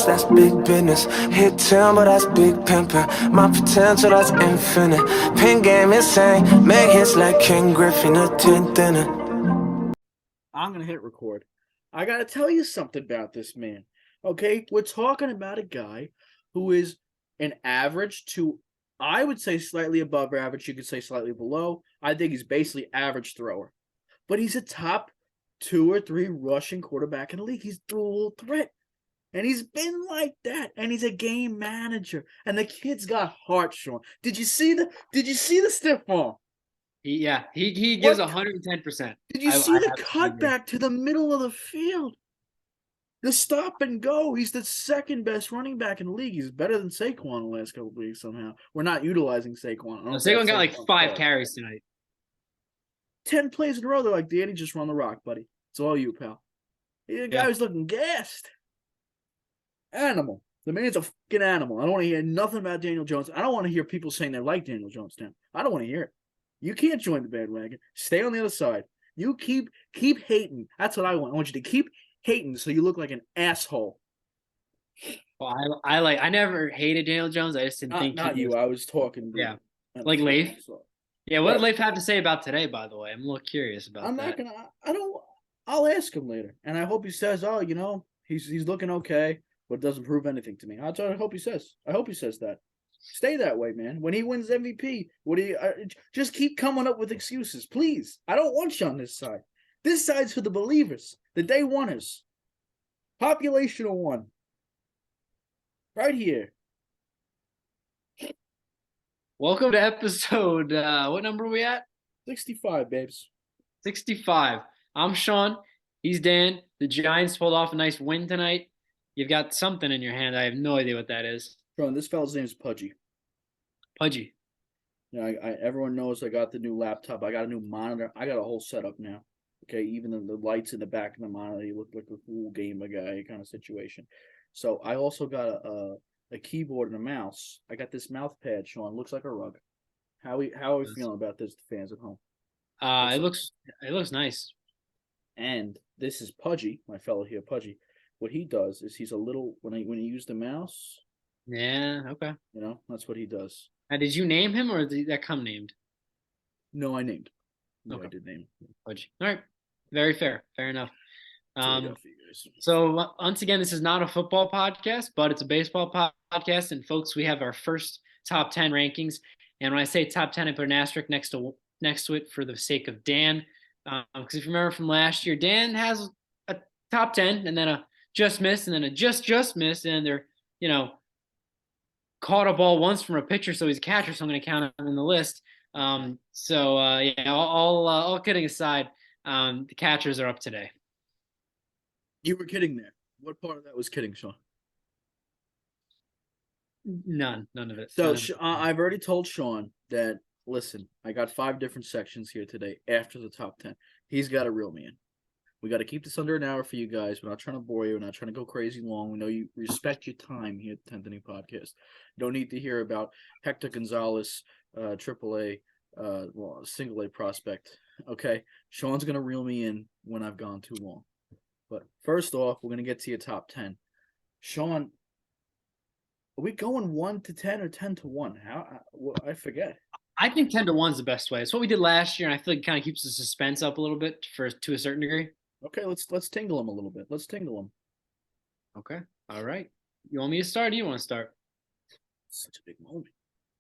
That's big business. Hit 10, but that's big pimpin'. My potential, that's infinite. Pin game insane. Make hits like King Griffin, a 10th inning. I'm going to hit record. I got to tell you something about this man. Okay? We're talking about a guy who is an average to, I would say, slightly above average. You could say slightly below. I think he's basically average thrower. But he's a top 2 or 3 rushing quarterback in the league. He's dual threat. And he's been like that. And he's a game manager. And the kid's got heart, Sean. Did you see the stiff arm? He gives 110%. Did you see the cutback to the middle of the field? The stop and go. He's the second best running back in the league. He's better than Saquon the last couple of weeks somehow. We're not utilizing Saquon. Saquon got like 5 carries tonight. 10 plays in a row. They're like, Danny, just run the rock, buddy. It's all you, pal. The guy was looking gassed. Animal. The man's a fucking animal. I don't want to hear nothing about Daniel Jones. I don't want to hear people saying they like Daniel Jones now. I don't want to hear it. You can't join the bandwagon. Stay on the other side. You keep hating. That's what I want. I want you to keep hating so you look like an asshole. Well, I never hated Daniel Jones. I just didn't think not you. I was talking. Yeah, like Leif. Yeah, what did Leif have to say about today? By the way, I'm a little curious about. I'm not gonna. I'll ask him later, and I hope he says, "Oh, he's looking okay," but it doesn't prove anything to me. I hope he says. I hope he says that. Stay that way, man. When he wins MVP, just keep coming up with excuses, please. I don't want you on this side. This side's for the believers, the day oneers. Population of 1. Right here. Welcome to episode, what number are we at? 65, babes. 65. I'm Sean. He's Dan. The Giants pulled off a nice win tonight. You've got something in your hand. I have no idea what that is. Sean, this fella's name is Pudgy. Pudgy. Yeah, everyone knows I got the new laptop. I got a new monitor. I got a whole setup now. Okay, even the lights in the back of the monitor, you look like a cool gamer guy kind of situation. So I also got a keyboard and a mouse. I got this mouse pad, Sean. Looks like a rug. How are we feeling about this, the fans at home? It looks nice. And this is Pudgy, my fellow here, Pudgy. What he does is he's a little when you use the mouse. Yeah. Okay. That's what he does. Now, did you name him or did that come named? No, I named. No, okay. I did name him. Pudgy. All right. Very fair. Fair enough. So once again, this is not a football podcast, but it's a baseball podcast. And folks, we have our first top 10 rankings. And when I say top 10, I put an asterisk next to it for the sake of Dan. Because if you remember from last year, Dan has a top 10 and then a just miss and then a just miss. And they're, caught a ball once from a pitcher, so he's a catcher, so I'm going to count him in the list. All kidding aside, the catchers are up today. You were kidding there. What part of that was kidding, Sean? None of it. So I've already told Sean that, listen, I got 5 different sections here today after the top 10. He's got a real man. We got to keep this under an hour for you guys. We're not trying to bore you. We're not trying to go crazy long. We know you respect your time here at the 10th Inning Podcast. Don't need to hear about Hector Gonzalez, AAA, single A prospect. Okay? Sean's going to reel me in when I've gone too long. But first off, we're going to get to your top 10. Sean, are we going 1 to 10 or 10 to 1? I forget. I think 10 to 1 is the best way. It's what we did last year, and I feel like it kind of keeps the suspense up a little bit to a certain degree. Okay, let's tingle him a little bit. Let's tingle him. Okay. All right. You want me to start or do you want to start? Such a big moment.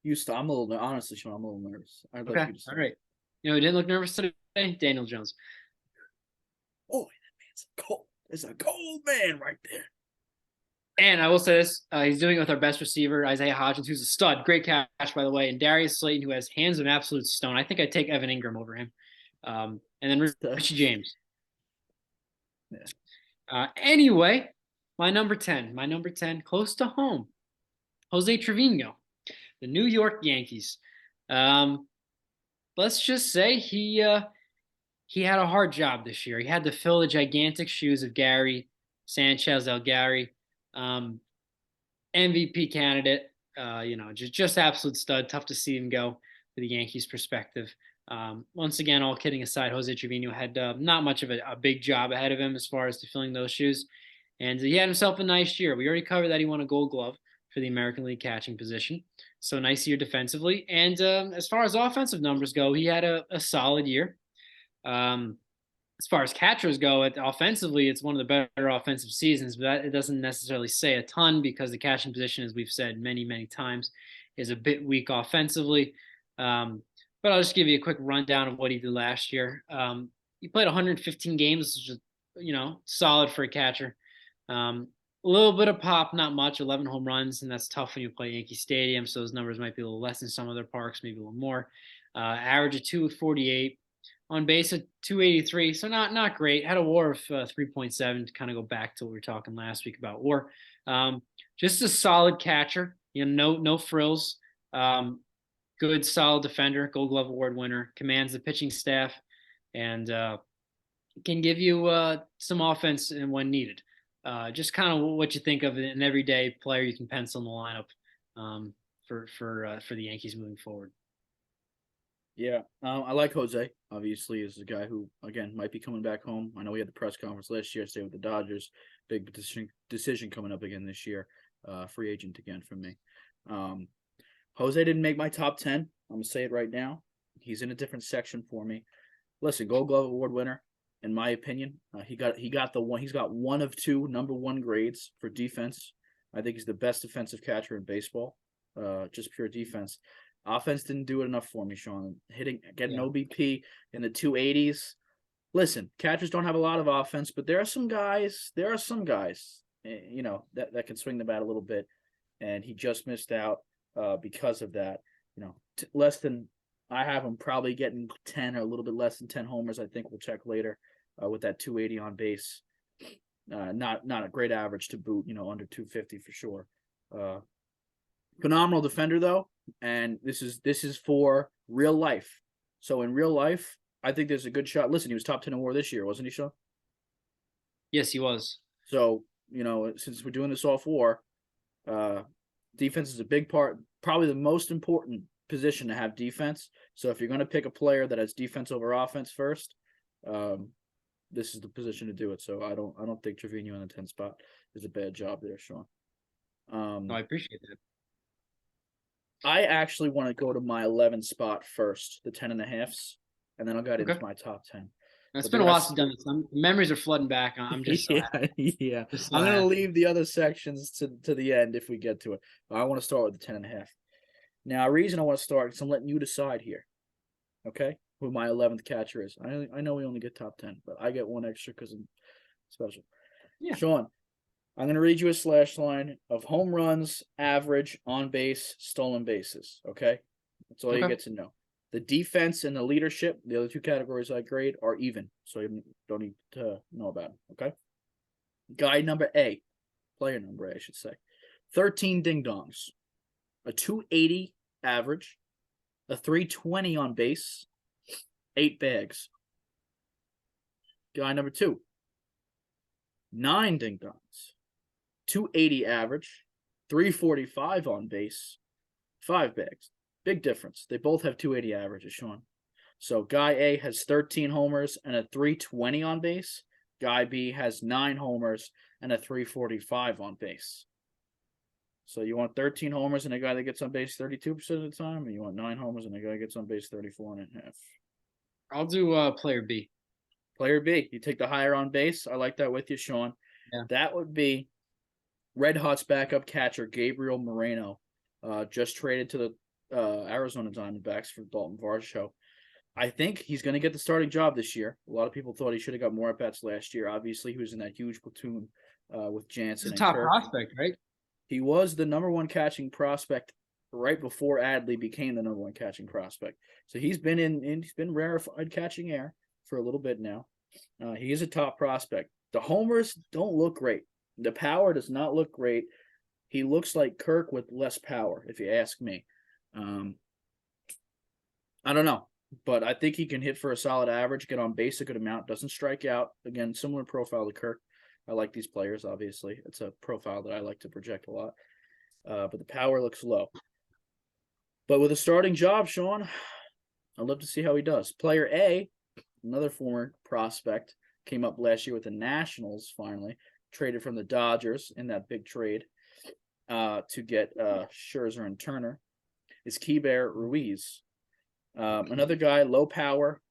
You start. I'm a little, honestly, Sean, I'm a little nervous. I'd like you to start. All right. He didn't look nervous today? Daniel Jones. Oh, that man's there's a cold man right there. And I will say this, he's doing it with our best receiver, Isaiah Hodgins, who's a stud. Great catch, by the way. And Darius Slayton, who has hands of absolute stone. I think I'd take Evan Ingram over him. And then Richie James. Yeah. Anyway, my number 10, close to home. Jose Trevino, the New York Yankees. Let's just say he had a hard job this year. He had to fill the gigantic shoes of Gary Sanchez Algari. MVP candidate, just absolute stud. Tough to see him go for the Yankees perspective. Once again, all kidding aside, Jose Trevino had not much of a big job ahead of him as far as filling those shoes. And he had himself a nice year. We already covered that he won a Gold Glove for the American League catching position. So nice year defensively. And as far as offensive numbers go, he had a solid year. As far as catchers go, offensively, it's one of the better offensive seasons, but it doesn't necessarily say a ton because the catching position, as we've said many, many times, is a bit weak offensively. But I'll just give you a quick rundown of what he did last year. He played 115 games, which is, solid for a catcher. A little bit of pop, not much, 11 home runs, and that's tough when you play Yankee Stadium, so those numbers might be a little less in some other parks, maybe a little more. Average of 248, on base at 283, so not great. Had a WAR of 3.7 to kind of go back to what we were talking last week about WAR. Just a solid catcher, no frills. Good, solid defender, Gold Glove Award winner, commands the pitching staff, and can give you some offense when needed. Just kind of what you think of an everyday player you can pencil in the lineup for the Yankees moving forward. Yeah, I like Jose. Obviously, is a guy who, again, might be coming back home. I know we had the press conference last year, stay with the Dodgers. Big decision coming up again this year. Free agent again from me. Jose didn't make my top 10. I'm going to say it right now. He's in a different section for me. Listen, Gold Glove Award winner, in my opinion. He's got one of two number one grades for defense. I think he's the best defensive catcher in baseball. Just pure defense. Offense didn't do it enough for me, Sean. Getting OBP in the 280s. Listen, catchers don't have a lot of offense, but there are some guys, that can swing the bat a little bit, and he just missed out because of that. Less than, I have him probably getting 10 or a little bit less than 10 homers. I think we'll check later with that 280 on base. Not a great average to boot, under 250 for sure. Phenomenal defender though, and this is for real life. So in real life, I think there's a good shot. Listen, he was top 10 in WAR this year, wasn't he, Sean? Yes, he was. So since we're doing this off WAR, defense is a big part, probably the most important position to have defense. So if you're going to pick a player that has defense over offense first, this is the position to do it. So I don't think Trevino in the 10 spot is a bad job there, Sean. I appreciate that. I actually want to go to my 11 spot first, the 10.5s, and then I'll get into my top 10. It's been a while since I've done this. Memories are flooding back. I'm just yeah. I'm going to leave the other sections to the end if we get to it. But I want to start with the 10.5. Now, a reason I want to start is I'm letting you decide here, okay, who my 11th catcher is. I know we only get top 10, but I get one extra because I'm special. Yeah. Sean, I'm going to read you a slash line of home runs, average, on base, stolen bases, okay? That's all you get to know. The defense and the leadership, the other two categories I grade, are even, so you don't need to know about them, okay? Player number A, I should say. 13 ding-dongs, a 280 average, a 320 on base, 8 bags. Guy number 2, 9 ding-dongs, 280 average, 345 on base, 5 bags. Big difference. They both have 280 averages, Sean. So guy A has 13 homers and a 320 on base. Guy B has 9 homers and a 345 on base. So you want 13 homers and a guy that gets on base 32% of the time, or you want 9 homers and a guy that gets on base 34.5%? I'll do player B. Player B. You take the higher on base. I like that with you, Sean. Yeah. That would be Red Hot's backup catcher, Gabriel Moreno, just traded to the Arizona Diamondbacks for Dalton Varsho. I think he's going to get the starting job this year. A lot of people thought he should have got more at-bats last year. Obviously, he was in that huge platoon with Jansen. He's a top prospect, right? He was the number one catching prospect right before Adley became the number one catching prospect. So he's been he's been rarefied catching air for a little bit now. He is a top prospect. The homers don't look great. The power does not look great. He looks like Kirk with less power, if you ask me. I don't know, but I think he can hit for a solid average, get on base a good amount, doesn't strike out. Again, similar profile to Kirk. I like these players, obviously. It's a profile that I like to project a lot. But the power looks low. But with a starting job, Sean, I'd love to see how he does. Player A, another former prospect, came up last year with the Nationals finally. traded from the Dodgers in that big trade to get Scherzer and Turner, is Keibert Ruiz. Another guy, low power,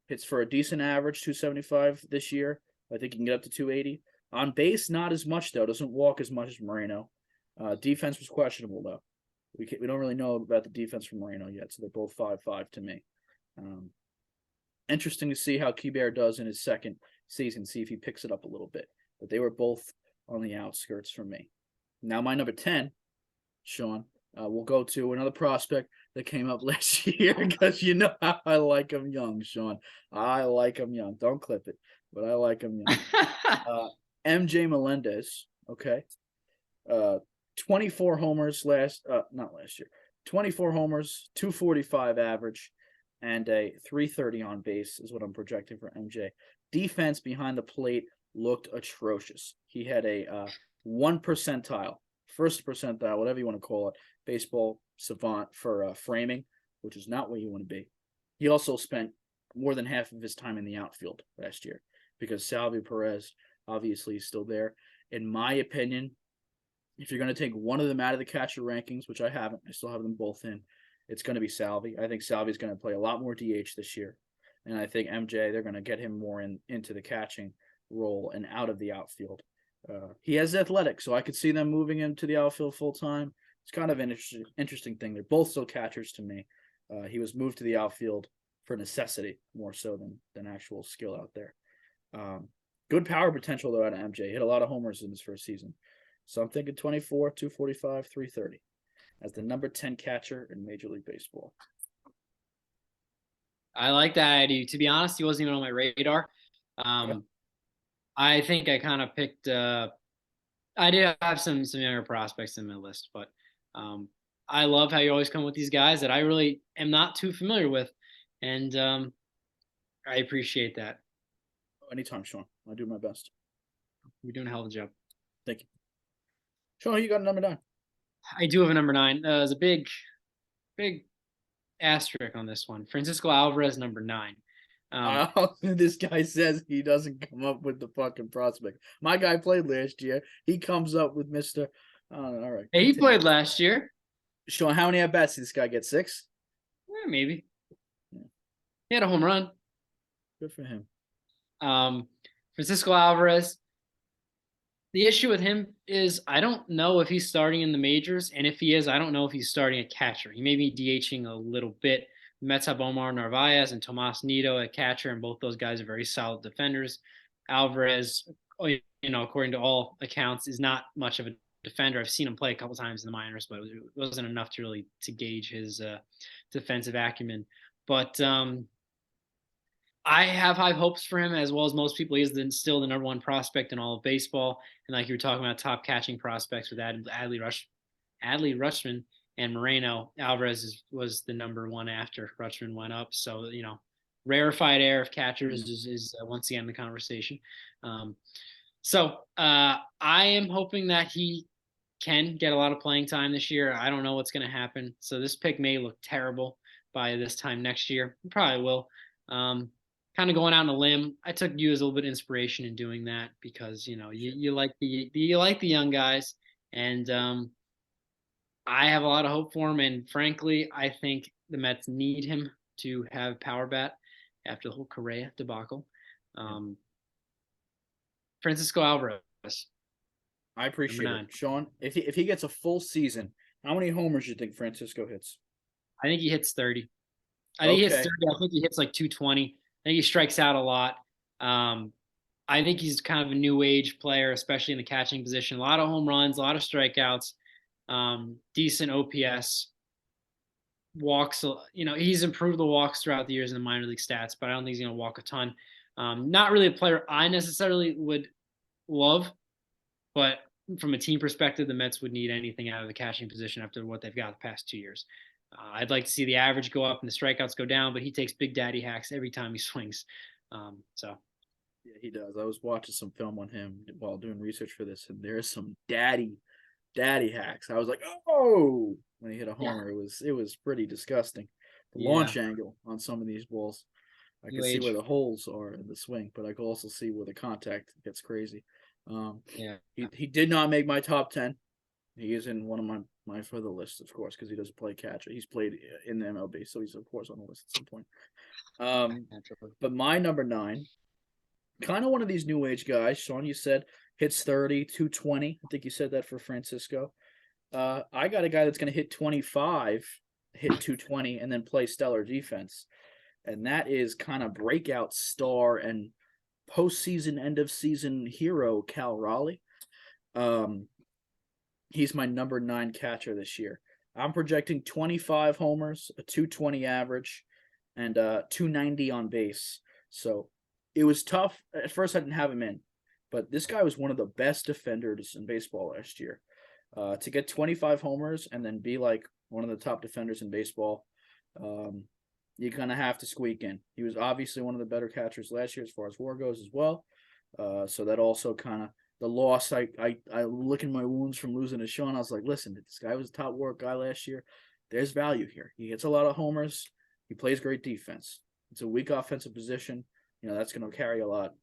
hits for a decent average, 275 this year. I think he can get up to 280. On base, not as much, though. Doesn't walk as much as Moreno. Defense was questionable, though. We don't really know about the defense from Moreno yet, so they're both 5.5 to me. Interesting to see how Keibert does in his second season, see if he picks it up a little bit. But they were both on the outskirts for me. Now my number 10, Sean, we'll go to another prospect that came up last year because you know how I like him young, Sean. I like him young. Don't clip it, but I like him young. MJ Melendez, okay. 24 homers not last year. 24 homers, 245 average, and a 330 on base is what I'm projecting for MJ. Defense behind the plate looked atrocious. He had a 1 percentile, first percentile, whatever you want to call it, baseball savant for framing, which is not where you want to be. He also spent more than half of his time in the outfield last year because Salvi Perez obviously is still there. In my opinion, if you're going to take one of them out of the catcher rankings, which I haven't, I still have them both in, it's going to be Salvi. I think Salvi's going to play a lot more DH this year. And I think MJ, they're going to get him more into the catching role and out of the outfield. He has athletic, so I could see them moving him to the outfield full time. It's kind of an interesting thing. They're both still catchers to me. He was moved to the outfield for necessity more so than actual skill out there. Good power potential, though, out of MJ. Hit a lot of homers in his first season. So I'm thinking 24, 245, 330 as the number 10 catcher in Major League Baseball. I like that idea. To be honest, he wasn't even on my radar. I think I kind of picked. I did have some younger prospects in my list, but I love how you always come with these guys that I really am not too familiar with, and I appreciate that. Anytime, Sean. I'll do my best. You're doing a hell of a job. Thank you. Sean, you got a number 9. I do have a number 9. There's a big asterisk on this one. Francisco Alvarez, number 9. This guy says he doesn't come up with the fucking prospect. My guy played last year. He comes up with Mr. All right. Hey, he played last year. Sean, how many at-bats did this guy get? 6? Maybe. Yeah. He had a home run. Good for him. Francisco Alvarez. The issue with him is I don't know if he's starting in the majors, and if he is, I don't know if he's starting at catcher. He may be DHing a little bit. The Mets have Omar Narvaez and Tomas Nido at catcher, and both those guys are very solid defenders. Alvarez, according to all accounts, is not much of a defender. I've seen him play a couple times in the minors, but it wasn't enough to gauge his defensive acumen. But I have high hopes for him, as well as most people. He is still the number 1 prospect in all of baseball. And like you were talking about, top catching prospects with Adley Rutschman and Moreno. Alvarez was the number 1 after Rutschman went up. So, rarefied air of catchers is once again the conversation. So I am hoping that he can get a lot of playing time this year. I don't know what's going to happen. So this pick may look terrible by this time next year. It probably will. Kind of going out on a limb. I took you as a little bit of inspiration in doing that because you like the young guys, and I have a lot of hope for him. And frankly, I think the Mets need him to have power bat after the whole Correa debacle. Francisco Alvarez. I appreciate it, Sean. If he gets a full season, how many homers do you think Francisco hits? I think he hits 30. I think he hits 30. I think he hits like 220. I think he strikes out a lot. I think he's kind of a new age player, especially in the catching position. A lot of home runs, a lot of strikeouts, decent OPS, walks. He's improved the walks throughout the years in the minor league stats, but I don't think he's going to walk a ton. Not really a player I necessarily would love, but from a team perspective, the Mets would need anything out of the catching position after what they've got the past 2 years. I'd like to see the average go up and the strikeouts go down, but he takes big daddy hacks every time he swings. Yeah, he does. I was watching some film on him while doing research for this, and there's some daddy hacks. I was like, oh, when he hit a homer, it was pretty disgusting. The launch angle on some of these balls. I can see where the holes are in the swing, but I can also see where the contact gets crazy. Yeah. He did not make my top 10. He is in one of my further lists, of course, because he doesn't play catcher. He's played in the MLB, so he's of course on the list at some point. But my number 9, kind of one of these new age guys. Sean, you said hits 30, 220. I think you said that for Francisco. I got a guy that's going to hit 25, hit 220, and then play stellar defense. And that is kind of breakout star and postseason, end of season hero, Cal Raleigh. He's my number 9 catcher this year. I'm projecting 25 homers, a 220 average, and 290 on base. So it was tough. At first, I didn't have him in, but this guy was one of the best defenders in baseball last year. To get 25 homers and then be like one of the top defenders in baseball, you're going to have to squeak in. He was obviously one of the better catchers last year as far as WAR goes as well. So that also kind of the loss. I licking my wounds from losing to Sean. I was like, listen, this guy was a top WAR guy last year. There's value here. He hits a lot of homers. He plays great defense. It's a weak offensive position. That's going to carry a lot.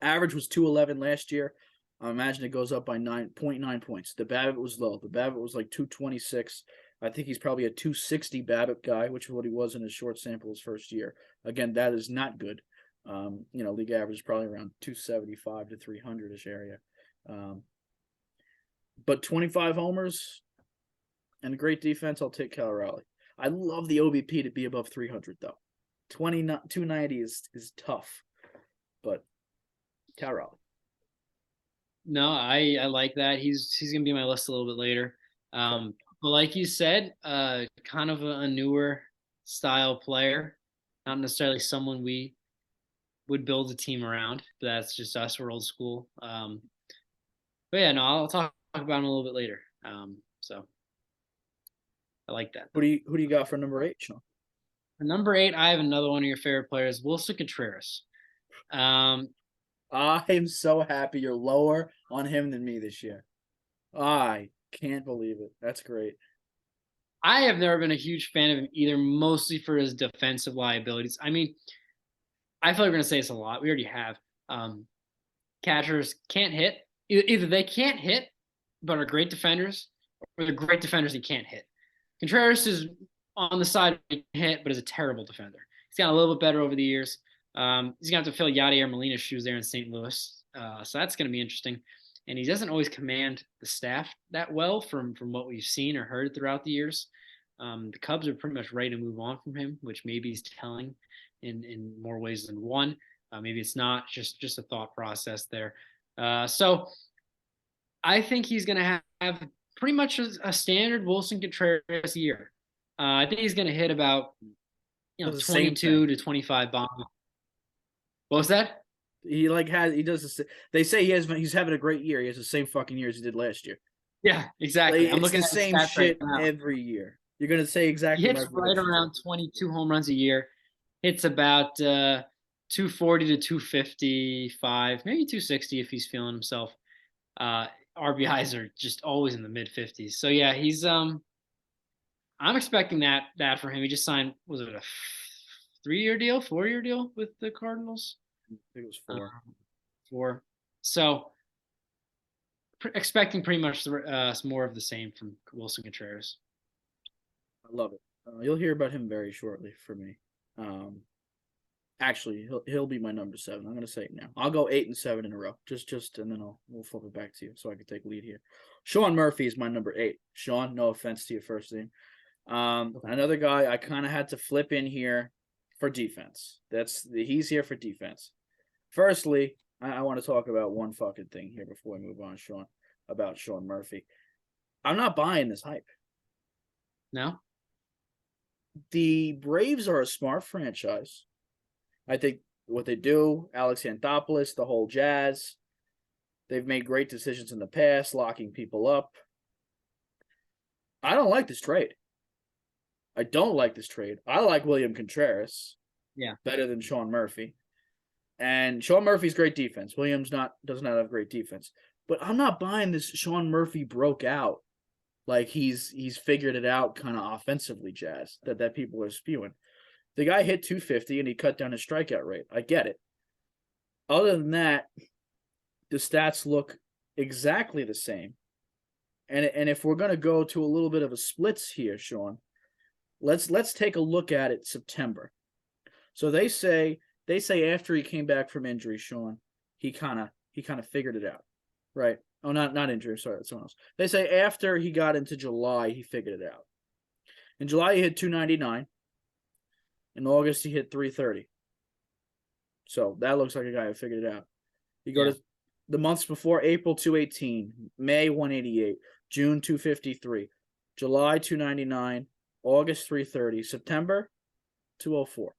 Average was 211 last year. I imagine it goes up by 9.9 points. The BABIP was low. The BABIP was like 226. I think he's probably a 260 BABIP guy, which is what he was in his short sample his first year. Again, that is not good. League average is probably around 275 to 300-ish area. But 25 homers and great defense, I'll take Cal Raleigh. I love the OBP to be above 300, though. 290 is tough, but Cal Raleigh. No, I like that. He's gonna be on my list a little bit later. But like you said, kind of a newer style player, not necessarily someone we would build a team around. But that's just us. We're old school. But yeah, no, I'll talk about him a little bit later. So I like that. Who do you got for number 8, Sean? For number 8, I have another one of your favorite players, Wilson Contreras. I'm so happy you're lower on him than me this year. I can't believe it. That's great. I have never been a huge fan of him either, mostly for his defensive liabilities. I mean, I feel like we're going to say this a lot. We already have. Catchers can't hit. Either they can't hit, but are great defenders, or they're great defenders and can't hit. Contreras is on the side of hit, but is a terrible defender. He's gotten a little bit better over the years. He's going to have to fill Yadier Molina's shoes there in St. Louis. So that's going to be interesting. And he doesn't always command the staff that well from what we've seen or heard throughout the years. The Cubs are pretty much ready to move on from him, which maybe is telling in more ways than one. Maybe it's not just a thought process there. So I think he's going to have pretty much a standard Wilson Contreras year. I think he's going to hit about 22 to 25 bombs. What was that? He does this. They say he's having a great year. He has the same fucking year as he did last year. Yeah, exactly. I'm looking at the same shit right every year. You're gonna say exactly. He hits right around 22 home runs a year. Hits about 240 to 255, maybe 260 if he's feeling himself. RBIs are just always in the mid 50s. So yeah, he's I'm expecting that for him. He just signed, was it a 3-year deal, 4-year deal with the Cardinals? I think it was 4. 4. So expecting pretty much more of the same from Wilson Contreras. I love it. You'll hear about him very shortly from me. Actually, he'll be my number 7. I'm gonna say it now. I'll go 8 and 7 in a row. Just and then we'll flip it back to you so I can take lead here. Sean Murphy is my number 8. Sean, no offense to your first name. Another guy I kind of had to flip in here for defense. He's here for defense. Firstly, I want to talk about one fucking thing here before we move on, Sean, about Sean Murphy. I'm not buying this hype. No? The Braves are a smart franchise. I think what they do, Alex Anthopoulos, the whole jazz, they've made great decisions in the past, locking people up. I don't like this trade. I don't like this trade. I like William Contreras better than Sean Murphy. And Sean Murphy's great defense. Williams does not have great defense. But I'm not buying this Sean Murphy broke out like he's figured it out kind of offensively, Jazz, that people are spewing. The guy hit 250 and he cut down his strikeout rate. I get it. Other than that, the stats look exactly the same. And if we're going to go to a little bit of a splits here, Sean, let's take a look at it September. So they say after he came back from injury, Sean, he kind of figured it out, right? Oh, not injury. Sorry, that's someone else. They say after he got into July, he figured it out. In July, he hit 299. In August, he hit 330. So that looks like a guy who figured it out. You go to the months before: April 218, May 188, June 253, July 299, August 330, September 204.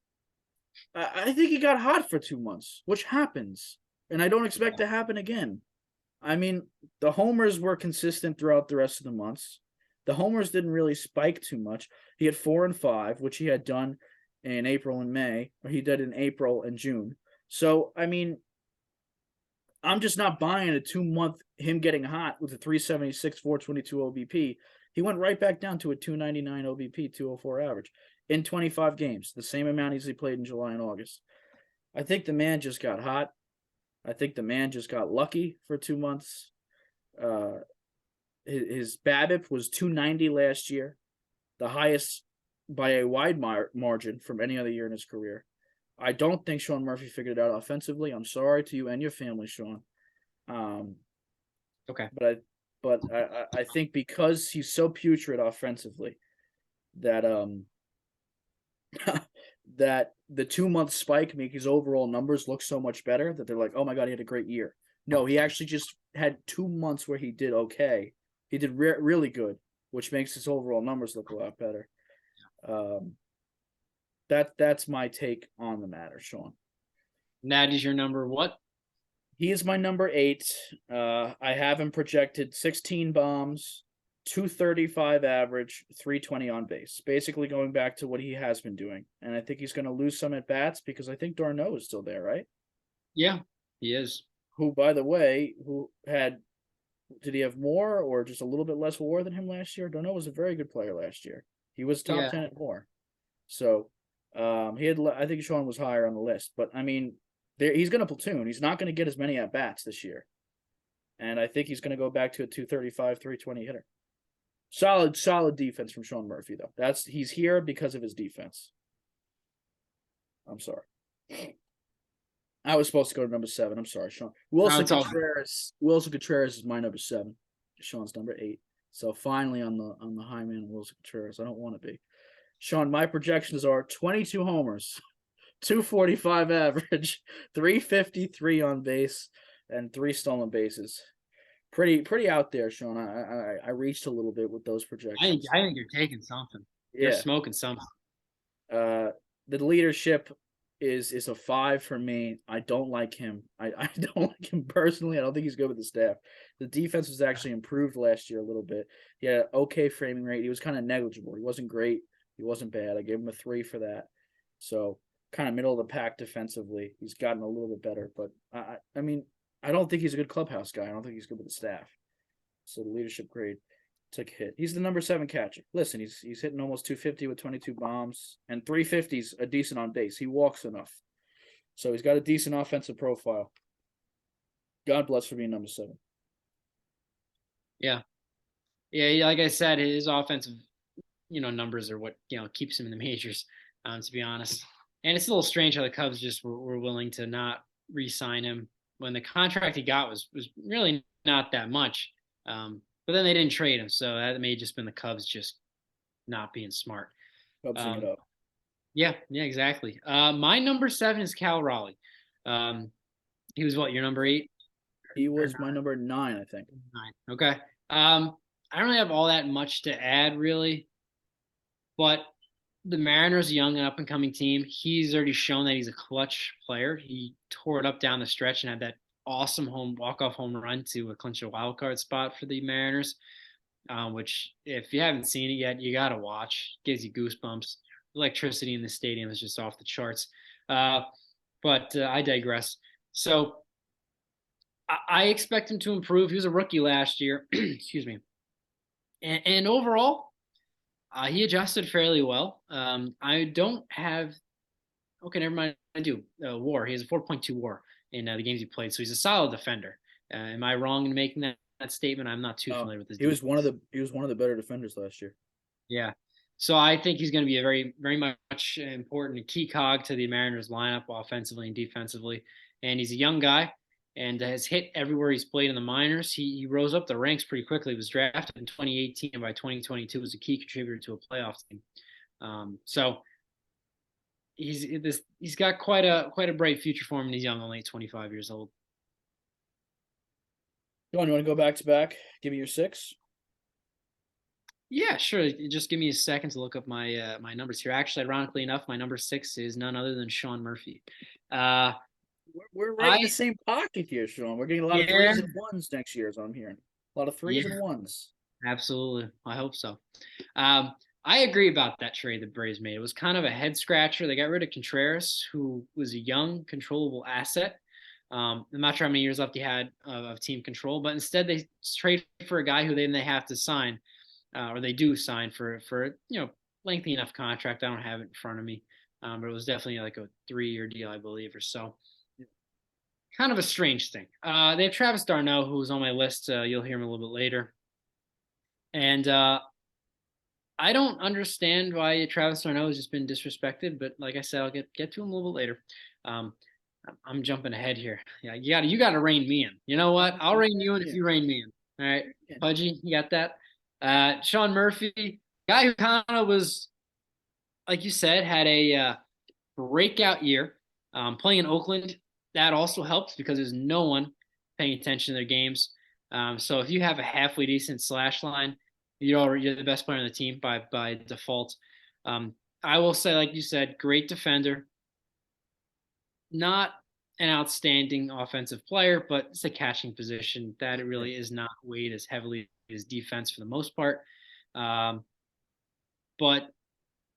I think he got hot for 2 months, which happens, and I don't expect to happen again. I mean, the homers were consistent throughout the rest of the months. The homers didn't really spike too much. He had 4 and 5, which he had done in April and May, or he did in April and June. So, I mean, I'm just not buying a 2-month him getting hot with a 376, 422 OBP. He went right back down to a 299 OBP, 204 average in 25 games, the same amount as he played in July and August. I think the man just got hot. I think the man just got lucky for 2 months. His BABIP was 290 last year, the highest by a wide margin from any other year in his career. I don't think Sean Murphy figured it out offensively. I'm sorry to you and your family, Sean. Okay. But I think because he's so putrid offensively that that the 2-month spike make his overall numbers look so much better that they're like, oh my God, he had a great year. No, he actually just had 2 months where he did okay. He did really good, which makes his overall numbers look a lot better. That's my take on the matter, Sean. That is your number what? He is my number 8. I have him projected 16 bombs, 235 average, 320 on base. Basically going back to what he has been doing. And I think he's going to lose some at bats because I think Darno is still there, right? Yeah, he is. Who, by the way, did he have more or just a little bit less WAR than him last year? Darno was a very good player last year. He was top 10 at WAR. So I think Sean was higher on the list. But, I mean, he's going to platoon. He's not going to get as many at-bats this year. And I think he's going to go back to a 235, 320 hitter. Solid defense from Sean Murphy, though. He's here because of his defense. I'm sorry. I was supposed to go to number 7. I'm sorry, Sean. Wilson Contreras is my number 7. Sean's number 8. So finally on the high man Wilson Contreras. I don't want to be. Sean, my projections are 22 homers, 245 average, 353 on base, and 3 stolen bases. Pretty out there, Sean. I reached a little bit with those projections. I think you're taking something. You're smoking something. The leadership is a 5 for me. I don't like him. I don't like him personally. I don't think he's good with the staff. The defense was actually improved last year a little bit. He had an okay framing rate. He was kind of negligible. He wasn't great. He wasn't bad. I gave him a 3 for that. So kind of middle of the pack defensively. He's gotten a little bit better. But, I mean, I don't think he's a good clubhouse guy. I don't think he's good with the staff. So the leadership grade took a hit. He's the number 7 catcher. Listen, he's hitting almost 250 with 22 bombs, and 350's a decent on base. He walks enough. So he's got a decent offensive profile. God bless for being number 7. Yeah. Yeah, like I said, his offensive, numbers are what, keeps him in the majors, to be honest. And it's a little strange how the Cubs just were willing to not re-sign him when the contract he got was really not that much. But then they didn't trade him, so that may have just been the Cubs just not being smart. Cubsing it up. Yeah, exactly. My number 7 is Cal Raleigh. He was what, your number 8? He was my number 9, I think. 9. Okay. I don't really have all that much to add, really. But the Mariners, a young and up-and-coming team, he's already shown that he's a clutch player. He tore it up down the stretch and had that awesome walk-off home run to clinch a wild card spot for the Mariners, which if you haven't seen it yet, you got to watch. It gives you goosebumps. Electricity in the stadium is just off the charts. But I digress. So I expect him to improve. He was a rookie last year. Excuse me. And overall, he adjusted fairly well. I don't have – okay, never mind. I do. WAR. He has a 4.2 WAR in the games he played. So he's a solid defender. Am I wrong in making that statement? I'm not too No, familiar with this. he was one of the better defenders last year. Yeah. So I think he's going to be a very, very much important key cog to the Mariners lineup offensively and defensively. And he's a young guy and has hit everywhere he's played in the minors. He rose up the ranks pretty quickly. He was drafted in 2018 and by 2022 was a key contributor to a playoff team. So he's got quite a bright future for him, and he's young, only 25 years old. John, you want to go back to back? Give me your 6. Yeah, sure. Just give me a second to look up my numbers here. Actually, ironically enough, my number 6 is none other than Sean Murphy. Uh, We're right in the same pocket here, Sean. We're getting a lot of Yeah. 3s and 1s next year, as I'm hearing. A lot of 3s and 1s. Absolutely. I hope so. I agree about that trade the Braves made. It was kind of a head scratcher. They got rid of Contreras, who was a young, controllable asset. I'm not sure how many years left he had of team control, but instead they trade for a guy who then they have to sign, or they do sign for lengthy enough contract. I don't have it in front of me, but it was definitely like a 3-year deal, I believe, or so. Kind of a strange thing. They have Travis d'Arnaud, who's on my list. You'll hear him a little bit later. And I don't understand why Travis d'Arnaud has just been disrespected, but like I said, I'll get to him a little bit later. I'm jumping ahead here. Yeah, you got to rein me in. You know what? I'll rein you in if you rein me in. All right, Pudgy, you got that? Sean Murphy, guy who kind of was, like you said, had a breakout year. Playing in Oakland, that also helps because there's no one paying attention to their games. So if you have a halfway decent slash line, you're the best player on the team by default. I will say, like you said, great defender. Not an outstanding offensive player, but it's a catching position that it really is not weighed as heavily as defense for the most part. But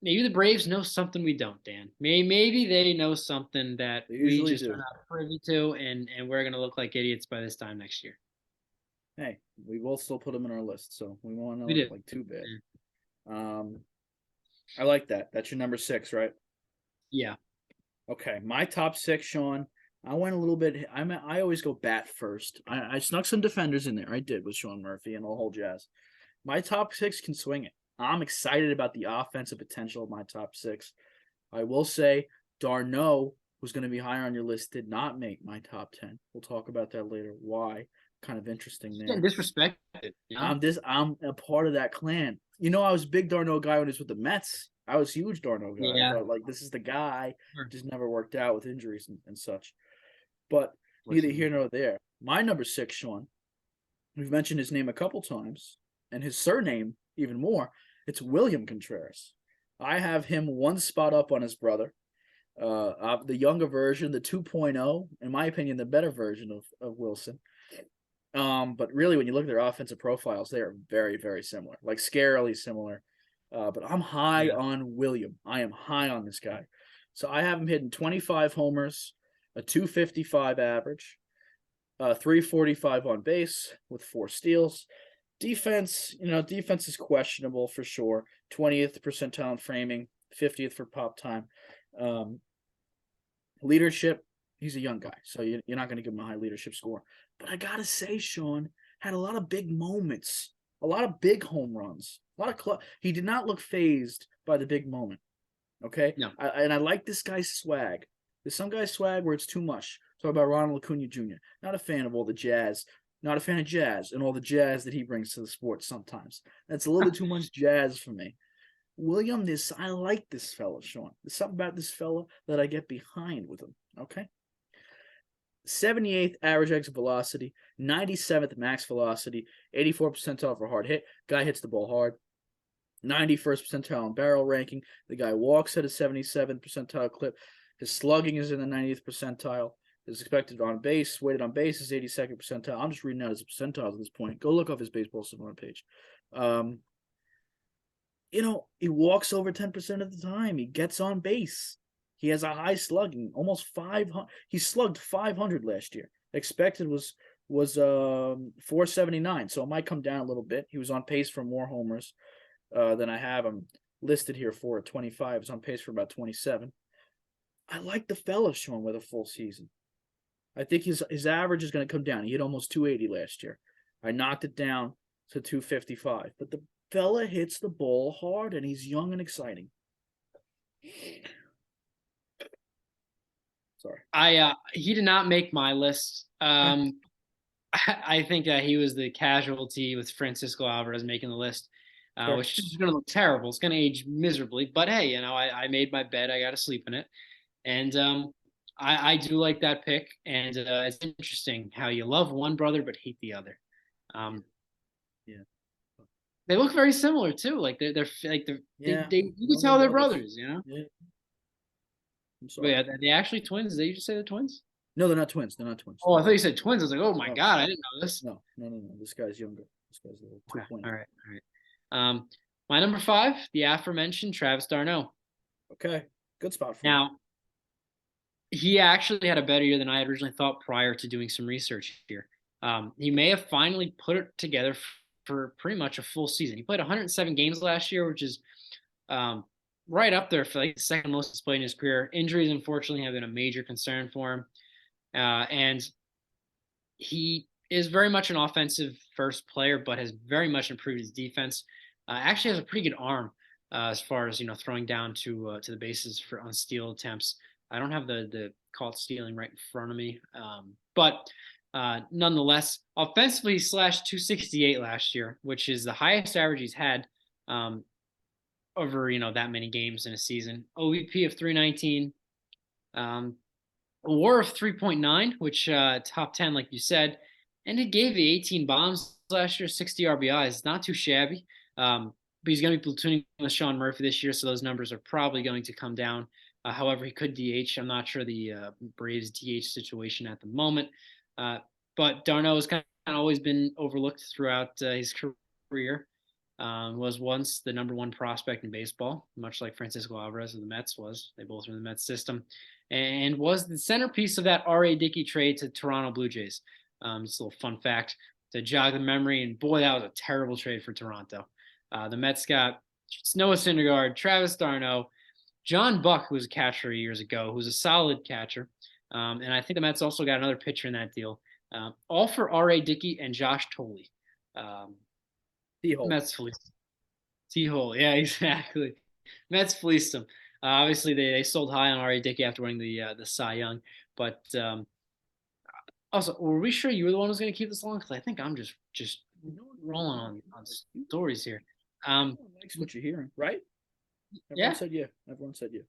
maybe the Braves know something we don't, Dan. Maybe they know something that we just are not privy to, and we're going to look like idiots by this time next year. Hey, we will still put them in our list, so we won't look like too bad. Yeah. I like that. That's your number 6, right? Yeah. Okay, my top 6, Sean. I went a little bit. I always go bat first. I snuck some defenders in there. I did with Sean Murphy and the whole jazz. My top 6 can swing it. I'm excited about the offensive potential of my top 6. I will say d'Arnaud, who's going to be higher on your list, did not make my top 10. We'll talk about that later. Why? Kind of interesting there. Disrespected. You know? I'm a part of that clan. You know, I was a big d'Arnaud guy when he was with the Mets. I was a huge d'Arnaud guy. Yeah. I thought, like, this is the guy. Sure. Just never worked out with injuries and such. But neither here nor there. My number 6, Sean, we've mentioned his name a couple times, and his surname even more. It's William Contreras. I have him one spot up on his brother. The younger version, the 2.0, in my opinion, the better version of Wilson. But really, when you look at their offensive profiles, they are very, very similar, like scarily similar. But I'm high on William. I am high on this guy. So I have him hitting 25 homers, a 255 average, 345 on base with 4 steals. Defense is questionable for sure. 20th percentile in framing, 50th for pop time. Leadership, he's a young guy, so you're not going to give him a high leadership score. But I got to say, Sean had a lot of big moments, a lot of big home runs, he did not look phased by the big moment. Okay? No. I like this guy's swag. There's some guy's swag where it's too much. Talk about Ronald Acuna Jr. Not a fan of all the jazz. Not a fan of jazz and all the jazz that he brings to the sport sometimes. That's a little bit too much jazz for me. William, I like this fella, Sean. There's something about this fella that I get behind with him, okay? 78th average exit velocity, 97th max velocity, 84th percentile for hard hit. Guy hits the ball hard. 91st percentile in barrel ranking. The guy walks at a 77th percentile clip. His slugging is in the 90th percentile. His expected on base, weighted on base is 82nd percentile. I'm just reading out his percentiles at this point. Go look up his baseball savant page. He walks over 10% of the time. He gets on base. He has a high slugging, almost 500. He slugged 500 last year. Expected was 479, so it might come down a little bit. He was on pace for more homers than I have him listed here for at 25. He's on pace for about 27. I like the fella, Sean, with a full season. I think his average is going to come down. He hit almost 280 last year. I knocked it down to 255. But the fella hits the ball hard, and he's young and exciting. Sorry. He did not make my list. I think that he was the casualty with Francisco Alvarez making the list, Sure. which is going to look terrible. It's going to age miserably. But hey, I made my bed. I got to sleep in it. And I do like that pick. And it's interesting how you love one brother but hate the other. Yeah. They look very similar too. Like they're Yeah. you can tell they're brothers. Yeah. I'm sorry. Wait, are they actually twins? Did they just say they're twins? No, they're not twins. They're not twins. Oh, I thought you said twins. I was like, oh my God, I didn't know this. No. This guy's younger. This guy's a little 2.0. All right. My number 5, the aforementioned Travis d'Arnaud. Okay, good spot for Now, he actually had a better year than I had originally thought prior to doing some research here. He may have finally put it together for pretty much a full season. He played 107 games last year, which is right up there for like the second most he's played in his career. Injuries, unfortunately, have been a major concern for him. And he is very much an offensive first player, but has very much improved his defense. Actually has a pretty good arm as far as throwing down to the bases on steal attempts. I don't have the call it stealing right in front of me, but nonetheless, offensively he slashed 268 last year, which is the highest average he's had over that many games in a season. OVP of 319. A WAR of 3.9, which top 10, like you said, and it gave the 18 bombs last year, 60 RBIs. Not too shabby. But he's going to be platooning with Sean Murphy this year, so those numbers are probably going to come down. However, he could DH. I'm not sure the Braves DH situation at the moment. But d'Arnaud has kind of always been overlooked throughout his career. Was once the number 1 prospect in baseball, much like Francisco Alvarez of the Mets was. They both were in the Mets system. And was the centerpiece of that R.A. Dickey trade to Toronto Blue Jays. Just a little fun fact to jog the memory. And boy, that was a terrible trade for Toronto. The Mets got Noah Syndergaard, Travis d'Arnaud, John Buck, who was a catcher years ago, who was a solid catcher. And I think the Mets also got another pitcher in that deal. All for R.A. Dickey and Josh Tolley. T-hole. Mets fleeced. T-hole, yeah, exactly. Mets fleeced him. Obviously, they sold high on R.A. Dickey after winning the Cy Young. But also, were we sure you were the one who was going to keep this long? Because I think I'm just rolling on stories here. Likes what you're hearing, right? Everyone said yeah. Everyone said yeah.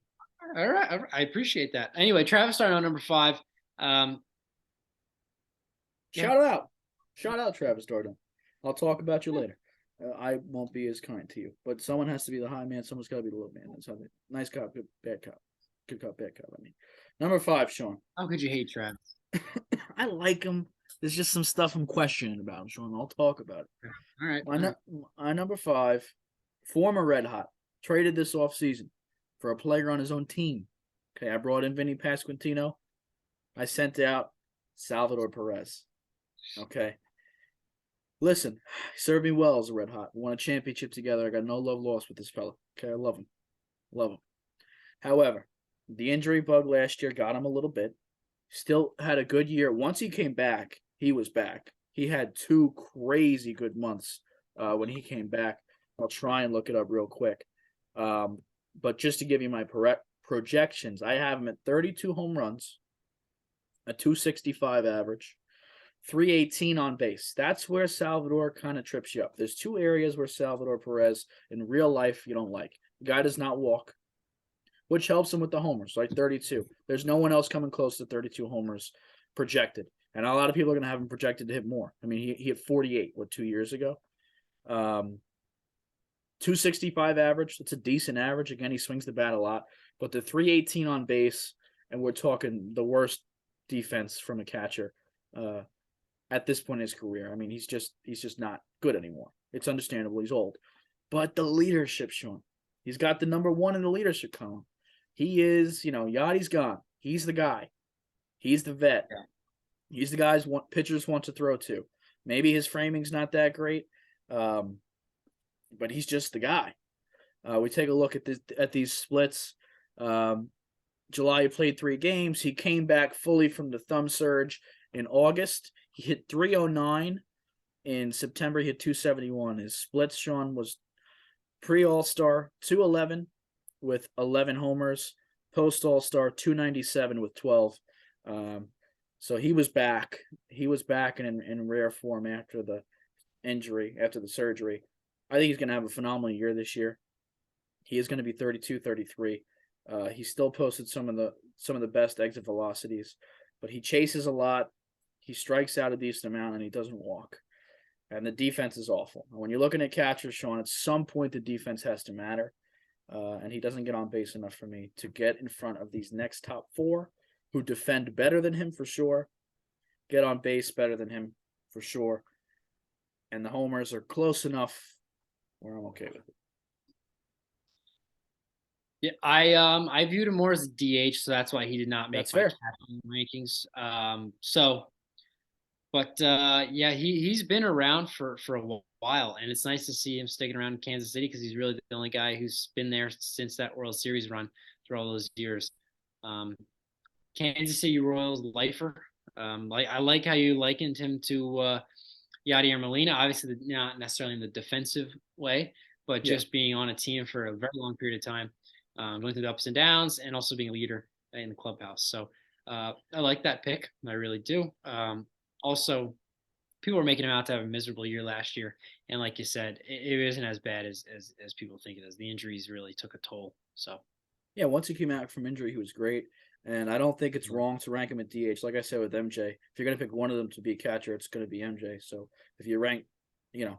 All right, I appreciate that. Anyway, Travis d'Arnaud, number 5. Shout out, Travis d'Arnaud. I'll talk about you later. I won't be as kind to you, but someone has to be the high man. Someone's got to be the low man. That's how they. Nice cop, good bad cop, good cop, bad cop. I mean, number 5, Sean. How could you hate Travis? I like him. There's just some stuff I'm questioning about him, Sean. I'll talk about it. All right. My number 5, former Red Hot, traded this offseason for a player on his own team. Okay, I brought in Vinny Pasquantino. I sent out Salvador Perez. Okay. Listen, he served me well as a Red Hot. We won a championship together. I got no love lost with this fella. Okay, I love him. Love him. However, the injury bug last year got him a little bit. Still had a good year. Once he came back, he was back. He had 2 crazy good months when he came back. I'll try and look it up real quick. But just to give you my projections, I have him at 32 home runs, a 265 average, 318 on base. That's where Salvador kind of trips you up. There's 2 areas where Salvador Perez in real life you don't like. The guy does not walk, which helps him with the homers, like 32. There's no one else coming close to 32 homers projected. And a lot of people are going to have him projected to hit more. I mean, he hit 48, 2 years ago? 265 average. That's a decent average. Again, he swings the bat a lot. But the 318 on base, and we're talking the worst defense from a catcher at this point in his career. I mean, he's just not good anymore. It's understandable. He's old. But the leadership, Sean. He's got the number 1 in the leadership column. He is, Yachty's gone. He's the guy. He's the vet. Yeah. He's the guy pitchers want to throw to. Maybe his framing's not that great, but he's just the guy. We take a look at these splits. July, he played 3 games. He came back fully from the thumb surge in August. He hit 309. In September, he hit 271. His splits, Sean, was pre-All-Star 211 with 11 homers, post-All-Star 297 with 12. So he was back. He was back in rare form after the injury, after the surgery. I think he's going to have a phenomenal year this year. He is going to be 32, 33. He still posted some of the best exit velocities, but he chases a lot. He strikes out a decent amount, and he doesn't walk. And the defense is awful. When you're looking at catchers, Sean, at some point the defense has to matter. And he doesn't get on base enough for me to get in front of these next top 4 who defend better than him for sure, get on base better than him for sure. And the homers are close enough where I'm okay with it. Yeah, I viewed him more as a DH, so that's why he did not make That's my fair. catching rankings. But he's been around for a while, and it's nice to see him sticking around in Kansas City because he's really the only guy who's been there since that World Series run through all those years. Kansas City Royals lifer. I like how you likened him to Yadier Molina. Obviously, not necessarily in the defensive way, but just being on a team for a very long period of time, going through the ups and downs, and also being a leader in the clubhouse. So I like that pick. I really do. Also, people were making him out to have a miserable year last year, and like you said, it isn't as bad as people think it is. The injuries really took a toll. So yeah, once he came out from injury, he was great. And I don't think it's wrong to rank him at DH. Like I said with MJ, if you're going to pick one of them to be a catcher, it's going to be MJ. So if you rank,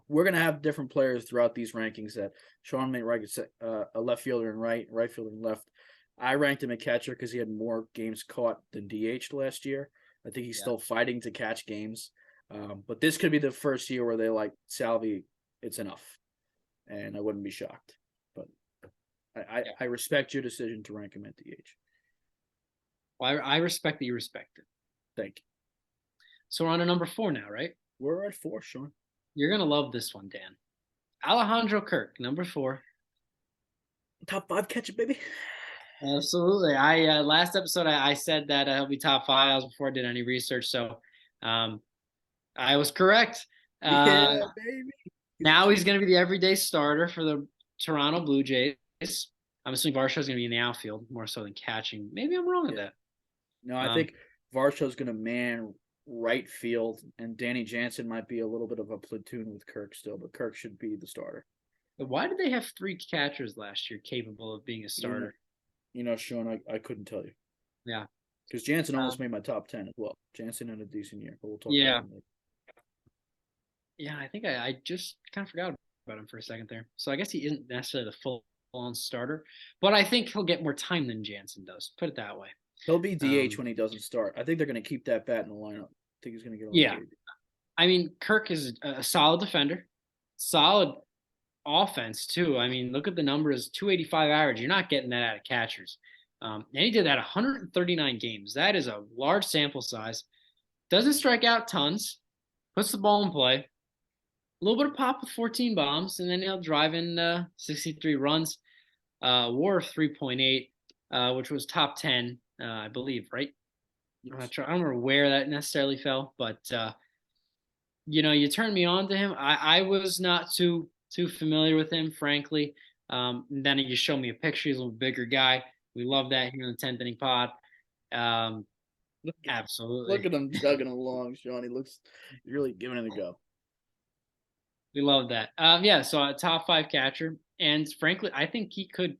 we're going to have different players throughout these rankings that Sean made a left fielder and right fielder and left. I ranked him a catcher because he had more games caught than DH last year. I think he's still fighting to catch games. But this could be the first year where they like, Salvi, it's enough. And I wouldn't be shocked. But I respect your decision to rank him at DH. Well, I respect that you respect it. Thank you. So we're on to number 4 now, right? We're at 4, Sean. You're going to love this one, Dan. Alejandro Kirk, number 4. Top 5 catcher, baby. Absolutely. I last episode I said that he'll be top 5. That was before I did any research, so I was correct. Yeah, baby. Now he's going to be the everyday starter for the Toronto Blue Jays. I'm assuming Varsho's going to be in the outfield more so than catching. Maybe I'm wrong with that. No, I think Varsho's going to man right field, and Danny Jansen might be a little bit of a platoon with Kirk still, but Kirk should be the starter. But why did they have 3 catchers last year capable of being a starter? Sean, I couldn't tell you. Yeah. Because Jansen almost made my top 10 as well. Jansen had a decent year, but we'll talk about him later. Yeah, I think I just kind of forgot about him for a second there. So I guess he isn't necessarily the full-on starter, but I think he'll get more time than Jansen does. Put it that way. He'll be DH when he doesn't start. I think they're going to keep that bat in the lineup. I think he's going to get on. Yeah. I mean, Kirk is a solid defender, solid offense too. I mean, look at the numbers, 285 average. You're not getting that out of catchers. And he did that 139 games. That is a large sample size. Doesn't strike out tons. Puts the ball in play. A little bit of pop with 14 bombs, and then he'll drive in 63 runs. WAR of 3.8, which was top 10, I believe, right? I'm not sure. I don't remember where that necessarily fell, but you turned me on to him. I was not too familiar with him, frankly. Then you showed me a picture. He's a little bigger guy. We love that here in the 10th inning pod. Absolutely. Look at him chugging along, Sean. He's really giving it a go. We love that. So a top 5 catcher. And frankly, I think he could.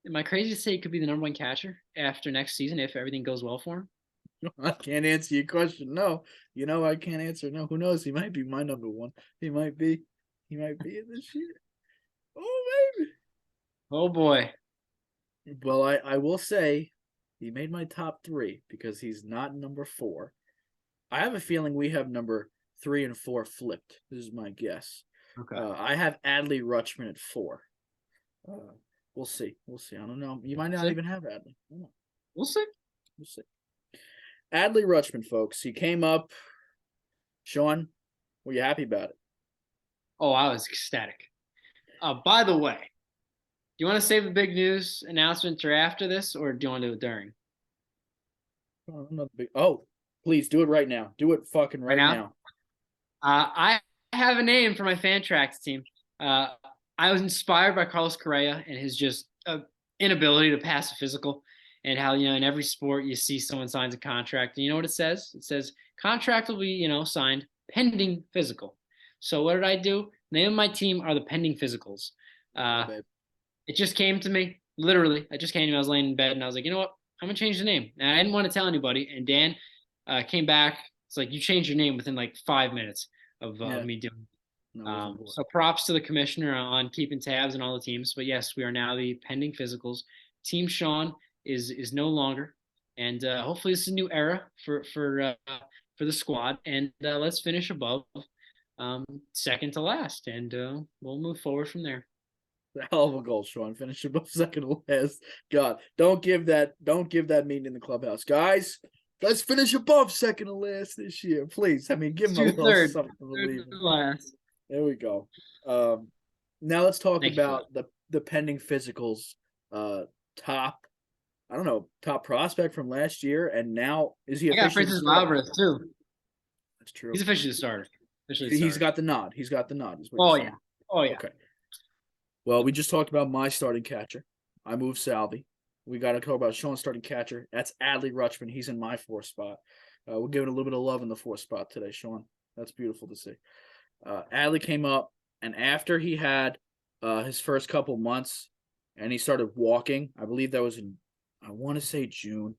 Am I crazy to say he could be the number 1 catcher after next season if everything goes well for him? I can't answer your question. No. I can't answer. No. Who knows? He might be my number 1. He might be in this year. Oh, baby. Oh, boy. Well, I will say he made my top 3 because he's not number 4. I have a feeling we have number 3 and 4 flipped. This is my guess. Okay. I have Adley Rutschman at 4. We'll see. I don't know. You might not even have Adley. We'll see. Adley Rutschman, folks. He came up. Sean, were you happy about it? Oh, I was ecstatic. By the way, you want to save the big news announcement for after this, or do you want to do it during? Oh, please do it right now. Do it fucking Right right now? now. I have a name for my fan tracks team. Uh, I was inspired by Carlos Correa and his just inability to pass a physical, and how in every sport you see someone signs a contract, and you know what it says? It says contract will be signed pending physical. So what did I do? The name of my team are the pending physicals. Oh, Uh, babe. it just came to me literally. I just came to me. I was laying in bed and I was like, you know what? I'm gonna change the name. And I didn't want to tell anybody. And Dan came back. It's like you changed your name within like 5 minutes of Yeah, me doing. no, it wasn't So props to the commissioner on keeping tabs on all the teams. But yes, we are now the pending physicals. Team Sean is no longer, and hopefully this is a new era for the squad. And let's finish above second to last, and we'll move forward from there. a hell of a goal, Sean. Finish above second to last. God, don't give that meeting in the clubhouse, guys. Let's finish above second to last this year, please. I mean, give him a little Third, something to believe third in. to last. There we go. Now let's talk Thank you for about the pending physicals. Top, I don't know, top prospect from last year, and now is he I got officially the Francis starter? Alvarez too. That's true. He's officially the starter. Officially the He's starter. got the nod. He's got the nod. Is what Oh you're yeah. saying. Oh yeah. Okay. Well, we just talked about my starting catcher. I moved Salvi. We got to talk about Sean's starting catcher. That's Adley Rutschman. He's in my fourth spot. We're giving a little bit of love in the fourth spot today, Sean. That's beautiful to see. Adley came up, and after he had his first couple months, and he started walking, I believe that was in, I want to say June.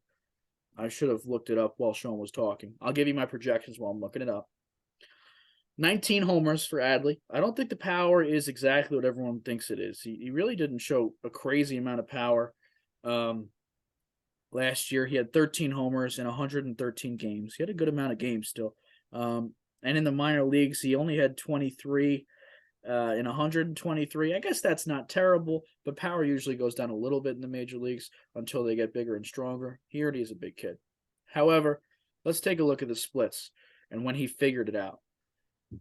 I should have looked it up while Sean was talking. I'll give you my projections while I'm looking it up. 19 homers for Adley. I don't think the power is exactly what everyone thinks it is. He really didn't show a crazy amount of power. Last year, he had 13 homers in 113 games. He had a good amount of games still. And in the minor leagues, he only had 23 in 123. I guess that's not terrible, but power usually goes down a little bit in the major leagues until they get bigger and stronger. He already is a big kid. However, let's take a look at the splits and when he figured it out.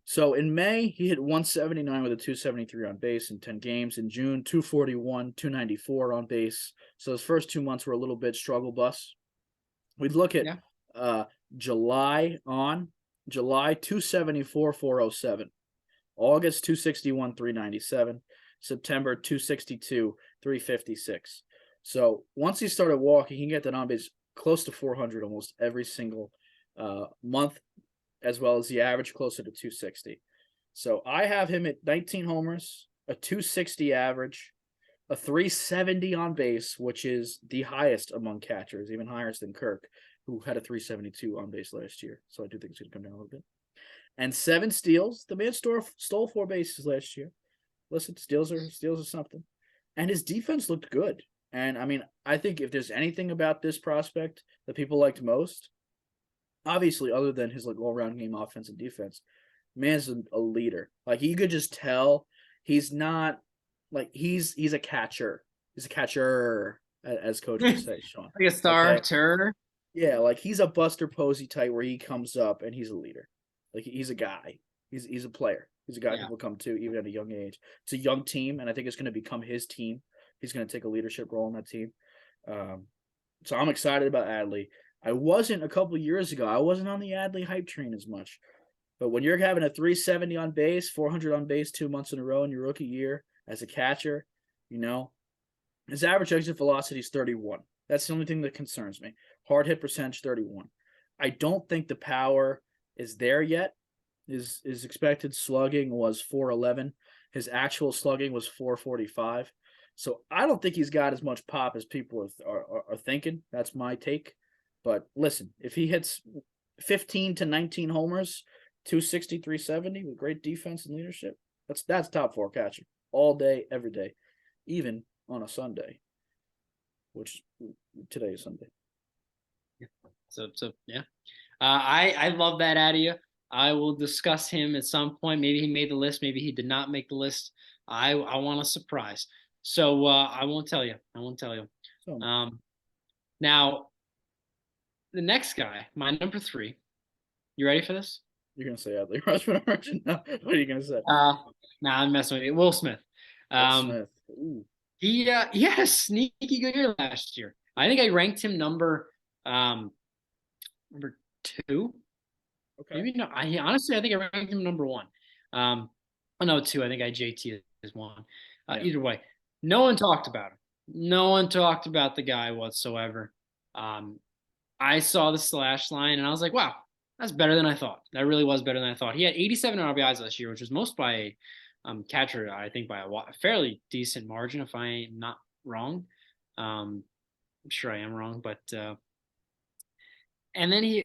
So in May, he hit 179 with a 273 on base in 10 games. In June, 241, 294 on base. So his first 2 months were a little bit struggle bus. We'd look at July 274, 407. August, 261, 397. September, 262, 356. So once he started walking, he can get that on base close to 400 almost every single month, as well as the average closer to 260. So I have him at 19 homers, a 260 average, a 370 on base, which is the highest among catchers, even higher than Kirk, who had a 372 on base last year. So I do think it's going to come down a little bit. And 7 steals. The man stole 4 bases last year. Listen, steals are something. And his defense looked good. And I mean, I think if there's anything about this prospect that people liked most, obviously, other than his like all-around game offense and defense, man's a leader. Like you could just tell he's not like he's a catcher. He's a catcher, as coach would say, Sean. Like a starter. Yeah, like he's a Buster Posey type where he comes up and he's a leader. Like he's a guy. He's a player. He's a guy people come to even at a young age. It's a young team, and I think it's going to become his team. He's going to take a leadership role in that team. So I'm excited about Adley. I wasn't a couple years ago. I wasn't on the Adley hype train as much. But when you're having a 370 on base, 400 on base 2 months in a row in your rookie year as a catcher, his average exit velocity is 31. That's the only thing that concerns me. Hard hit percentage 31. I don't think the power is there yet. His expected slugging was 411. His actual slugging was 445. So I don't think he's got as much pop as people are thinking. That's my take. But listen, if he hits 15 to 19 homers, 260, 370 with great defense and leadership, that's top 4 catcher all day, every day, even on a Sunday, which today is Sunday. So yeah. I love that out of you. I will discuss him at some point. Maybe he made the list. Maybe he did not make the list. I want a surprise. So I won't tell you. Now, the next guy, my number 3. You ready for this? You're going to say Adley Rutschman? No. What are you going to say? Nah, I'm messing with you. Will Smith. Will Smith. Ooh. He had a sneaky good year last year. I think I ranked him number 2. Okay. Maybe no. I honestly I think I ranked him number 1. Oh no, 2. I think I JT as 1. Yeah. Either way, no one talked about him. No one talked about the guy whatsoever. I saw the slash line and I was like, wow, that's better than I thought. That really was better than I thought. He had 87 RBIs last year, which was most by a catcher, I think, by a fairly decent margin, if I'm not wrong. I'm sure I am wrong, but and then he,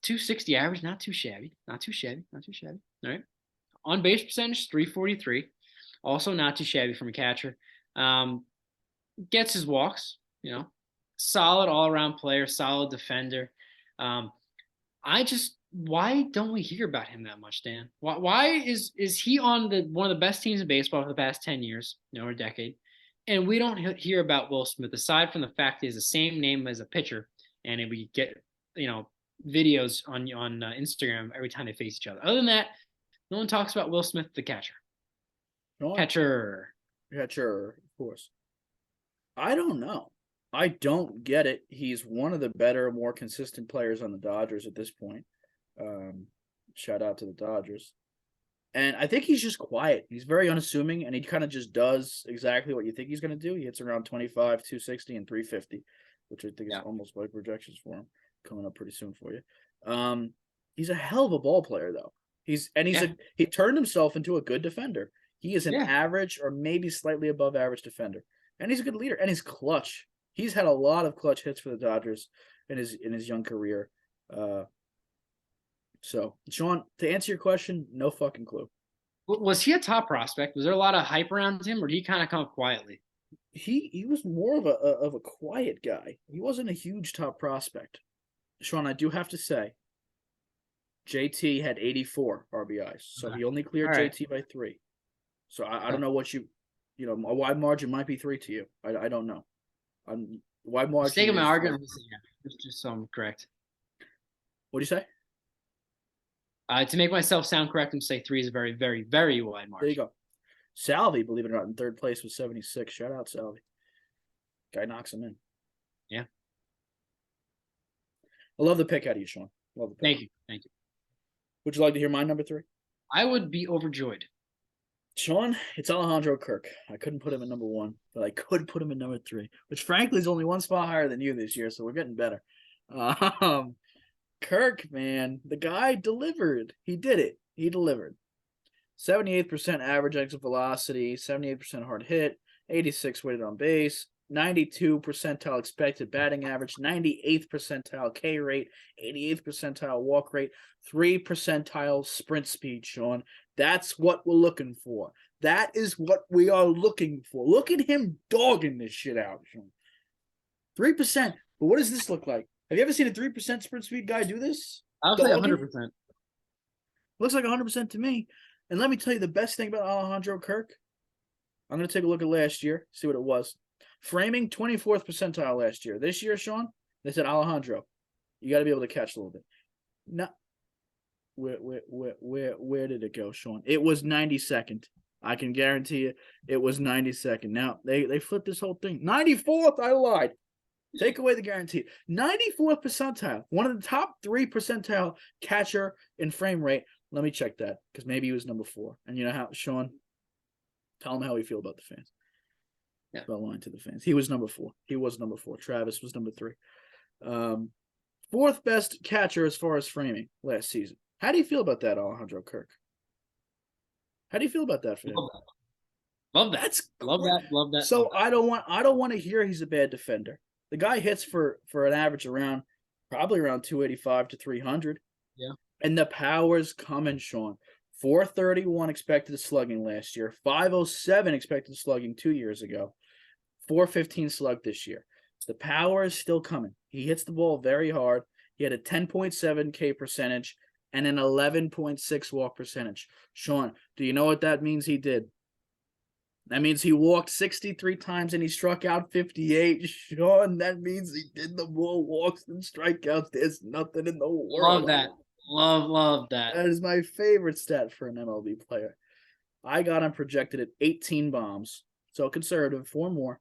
260 average, not too shabby, not too shabby, not too shabby. All right, on base percentage 343, also not too shabby from a catcher. Gets his walks, solid all around player, solid defender. Why don't we hear about him that much, Dan? Why is he on one of the best teams in baseball for the past 10 years, or a decade, and we don't hear about Will Smith aside from the fact he has the same name as a pitcher, and we get videos on Instagram every time they face each other. Other than that, no one talks about Will Smith, the catcher. Catcher, of course. I don't know. I don't get it. He's one of the better, more consistent players on the Dodgers at this point. Shout out to the Dodgers. And I think he's just quiet. He's very unassuming, and he kind of just does exactly what you think he's going to do. He hits around 25, 260, and 350, which I think is almost like projections for him coming up pretty soon for you. He's a hell of a ball player, though. He turned himself into a good defender. He is an average or maybe slightly above average defender, and he's a good leader, and he's clutch. He's had a lot of clutch hits for the Dodgers in his young career. So, Sean, to answer your question, no fucking clue. Was he a top prospect? Was there a lot of hype around him, or did he kind of come up quietly? He was more of a quiet guy. He wasn't a huge top prospect. Sean, I do have to say, JT had 84 RBIs, so he only cleared JT by 3. So I don't know what a wide margin might be 3 to you. I don't know. Wide margin. Just taking my argument, just so I'm correct. What do you say? To make myself sound correct, and say 3 is a very, very, very wide margin. There you go. Salvi, believe it or not, in third place with 76. Shout out Salvi. Guy knocks him in. Yeah. I love the pick out of you, Sean. Love the pick. Thank you. Would you like to hear my number 3? I would be overjoyed. Sean, it's Alejandro Kirk. I couldn't put him in number 1, but I could put him in number 3, which frankly is only one spot higher than you this year, so we're getting better. Kirk, man, the guy delivered. He did it. He delivered. 78% average exit velocity, 78% hard hit, 86 weighted on base, 92 percentile expected batting average, 98th percentile K rate, 88th percentile walk rate, 3 percentile sprint speed, Sean. That's what we're looking for. That is what we are looking for. Look at him dogging this shit out, Sean. 3%. But what does this look like? Have you ever seen a 3% sprint speed guy do this? I'll say 100%. Looks like 100% to me. And let me tell you the best thing about Alejandro Kirk. I'm going to take a look at last year, see what it was. Framing, 24th percentile last year. This year, Sean, they said, Alejandro, you got to be able to catch a little bit. No, where did it go, Sean? It was 92nd. I can guarantee you it was 92nd. Now, they flipped this whole thing. 94th, I lied. Take away the guarantee. 94th percentile. One of the top 3 percentile catcher in frame rate. Let me check that, because maybe he was number 4. And you know how, Sean, tell him how we feel about the fans. Yeah. About lying to the fans. He was number 4. He was number 4. Travis was number 3. 4th best catcher as far as framing last season. How do you feel about that, Alejandro Kirk? How do you feel about that for him? Love that. Love that. So I don't want to hear he's a bad defender. The guy hits for an average probably around 285 to 300. Yeah. And the power's coming, Sean. 431 expected slugging last year. 507 expected slugging 2 years ago. 415 slug this year. The power is still coming. He hits the ball very hard. He had a 10.7 K percentage and an 11.6 walk percentage. Sean, do you know what that means he did? That means he walked 63 times and he struck out 58. Sean, that means he did the more walks than strikeouts. There's nothing in the world. Love that. Love that. That is my favorite stat for an MLB player. I got him projected at 18 bombs So conservative, 4 more.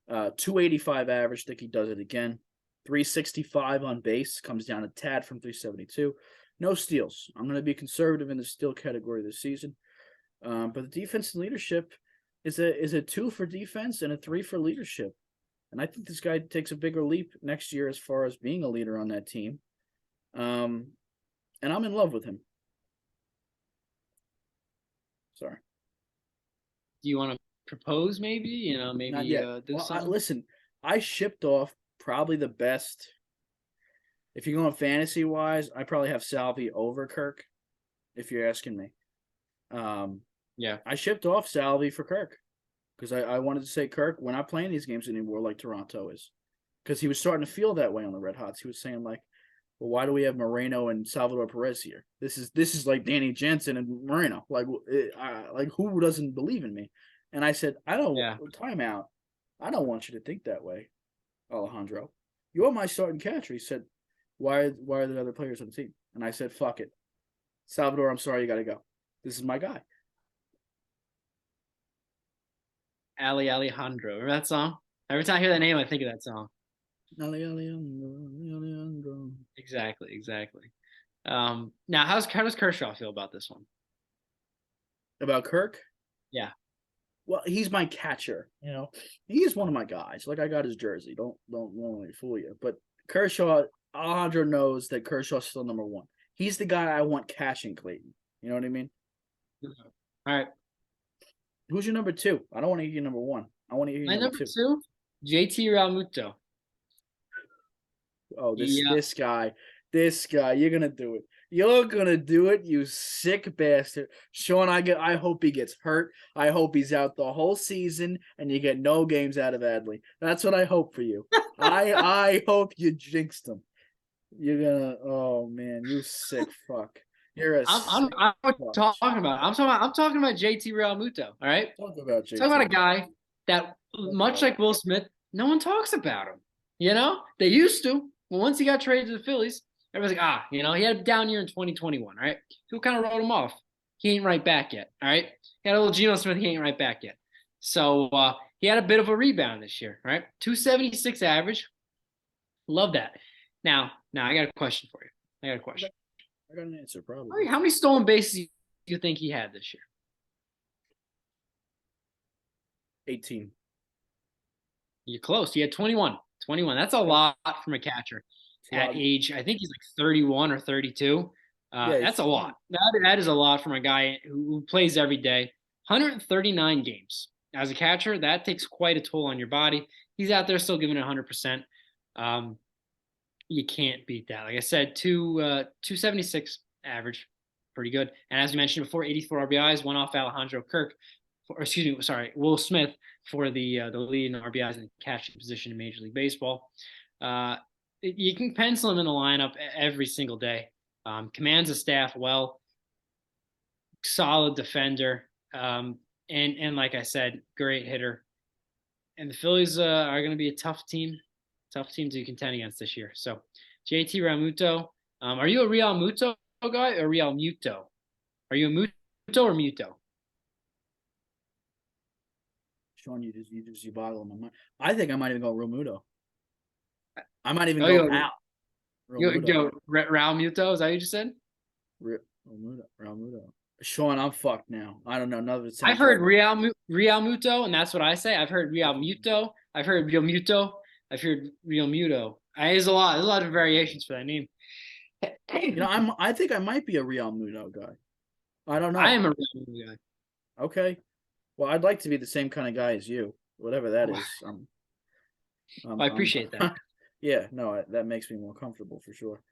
285 average. Think he does it again. 365 on base. Comes down a tad from 372. No steals. I'm going to be conservative in the steal category this season. But the defense and leadership is a 2 for defense and a 3 for leadership. And I think this guy takes a bigger leap next year as far as being a leader on that team. And I'm in love with him. Sorry. Do you want to propose maybe? Maybe Not yet. Listen, I shipped off probably the best. If you're going fantasy-wise, I probably have Salvi over Kirk, if you're asking me. Yeah. I shipped off Salvi for Kirk because I wanted to say, Kirk, we're not playing these games anymore like Toronto is. Because he was starting to feel that way on the Red Hots. He was saying, like, well, why do we have Moreno and Salvador Perez here? This is like Danny Jansen and Moreno. Like who doesn't believe in me? And I said, time out. I don't want you to think that way, Alejandro. You're my starting catcher. He said, why are there other players on the team? And I said, fuck it. Salvador, I'm sorry, you got to go. This is my guy. Alejandro. Remember that song? Every time I hear that name, I think of that song. Alejandro. Exactly. Now, how does Kershaw feel about this one? About Kirk? Yeah. Well, he's my catcher. He is one of my guys. Like, I got his jersey. Don't let me fool you. But Kershaw, Alejandro knows that Kershaw's still number 1. He's the guy I want catching Clayton. You know what I mean? All right. Who's your number 2? I don't want to hear your number 1. I want to hear your number 2. JT Realmuto. Oh, this guy, you're gonna do it. You're gonna do it, you sick bastard. Sean, I hope he gets hurt. I hope he's out the whole season and you get no games out of Adley. That's what I hope for you. I hope you jinxed him. You're gonna, oh man, you sick fuck. You're a I'm talking about. I'm talking about JT Realmuto. All right. Talk about JT. Talk about a guy that, much like Will Smith, no one talks about him. They used to. Well, once he got traded to the Phillies, everybody's like, he had a down year in 2021, all right? People kind of wrote him off. He ain't right back yet, all right? He had a little Geno Smith, he ain't right back yet. So he had a bit of a rebound this year, all right? 276 average. Love that. Now I got a question for you. I got an answer, probably. All right, how many stolen bases do you think he had this year? 18. You're close. He had 21. 21. That's a lot from a catcher at age, I think he's like 31 or 32. That's a lot. That is a lot from a guy who plays every day. 139 games. As a catcher, that takes quite a toll on your body. He's out there still giving it 100%. You can't beat that. Like I said, 276 average. Pretty good. And as we mentioned before, 84 RBIs, one off Alejandro Kirk. Will Smith for the lead in RBIs in the catching position in Major League Baseball. You can pencil him in the lineup every single day. Commands the staff well. Solid defender. And like I said, great hitter. And the Phillies are going to be a tough team to contend against this year. So, JT Realmuto. Are you a Realmuto guy or Realmuto? Are you a Muto or Muto? Sean, you boggle my mind. I think I might even go Realmuto. I might even go out. Go Realmuto. Is that what you just said? Realmuto. Sean, I'm fucked now. I don't know. None of it sounds I've heard Realmuto, and that's what I say. I've heard Realmuto. I've heard Realmuto. I've heard Realmuto. There's a lot of variations for that name. I think I might be a Realmuto guy. I don't know. I am a Realmuto guy. Okay. Well, I'd like to be the same kind of guy as you, whatever that is. I appreciate that. Yeah, no, that makes me more comfortable for sure.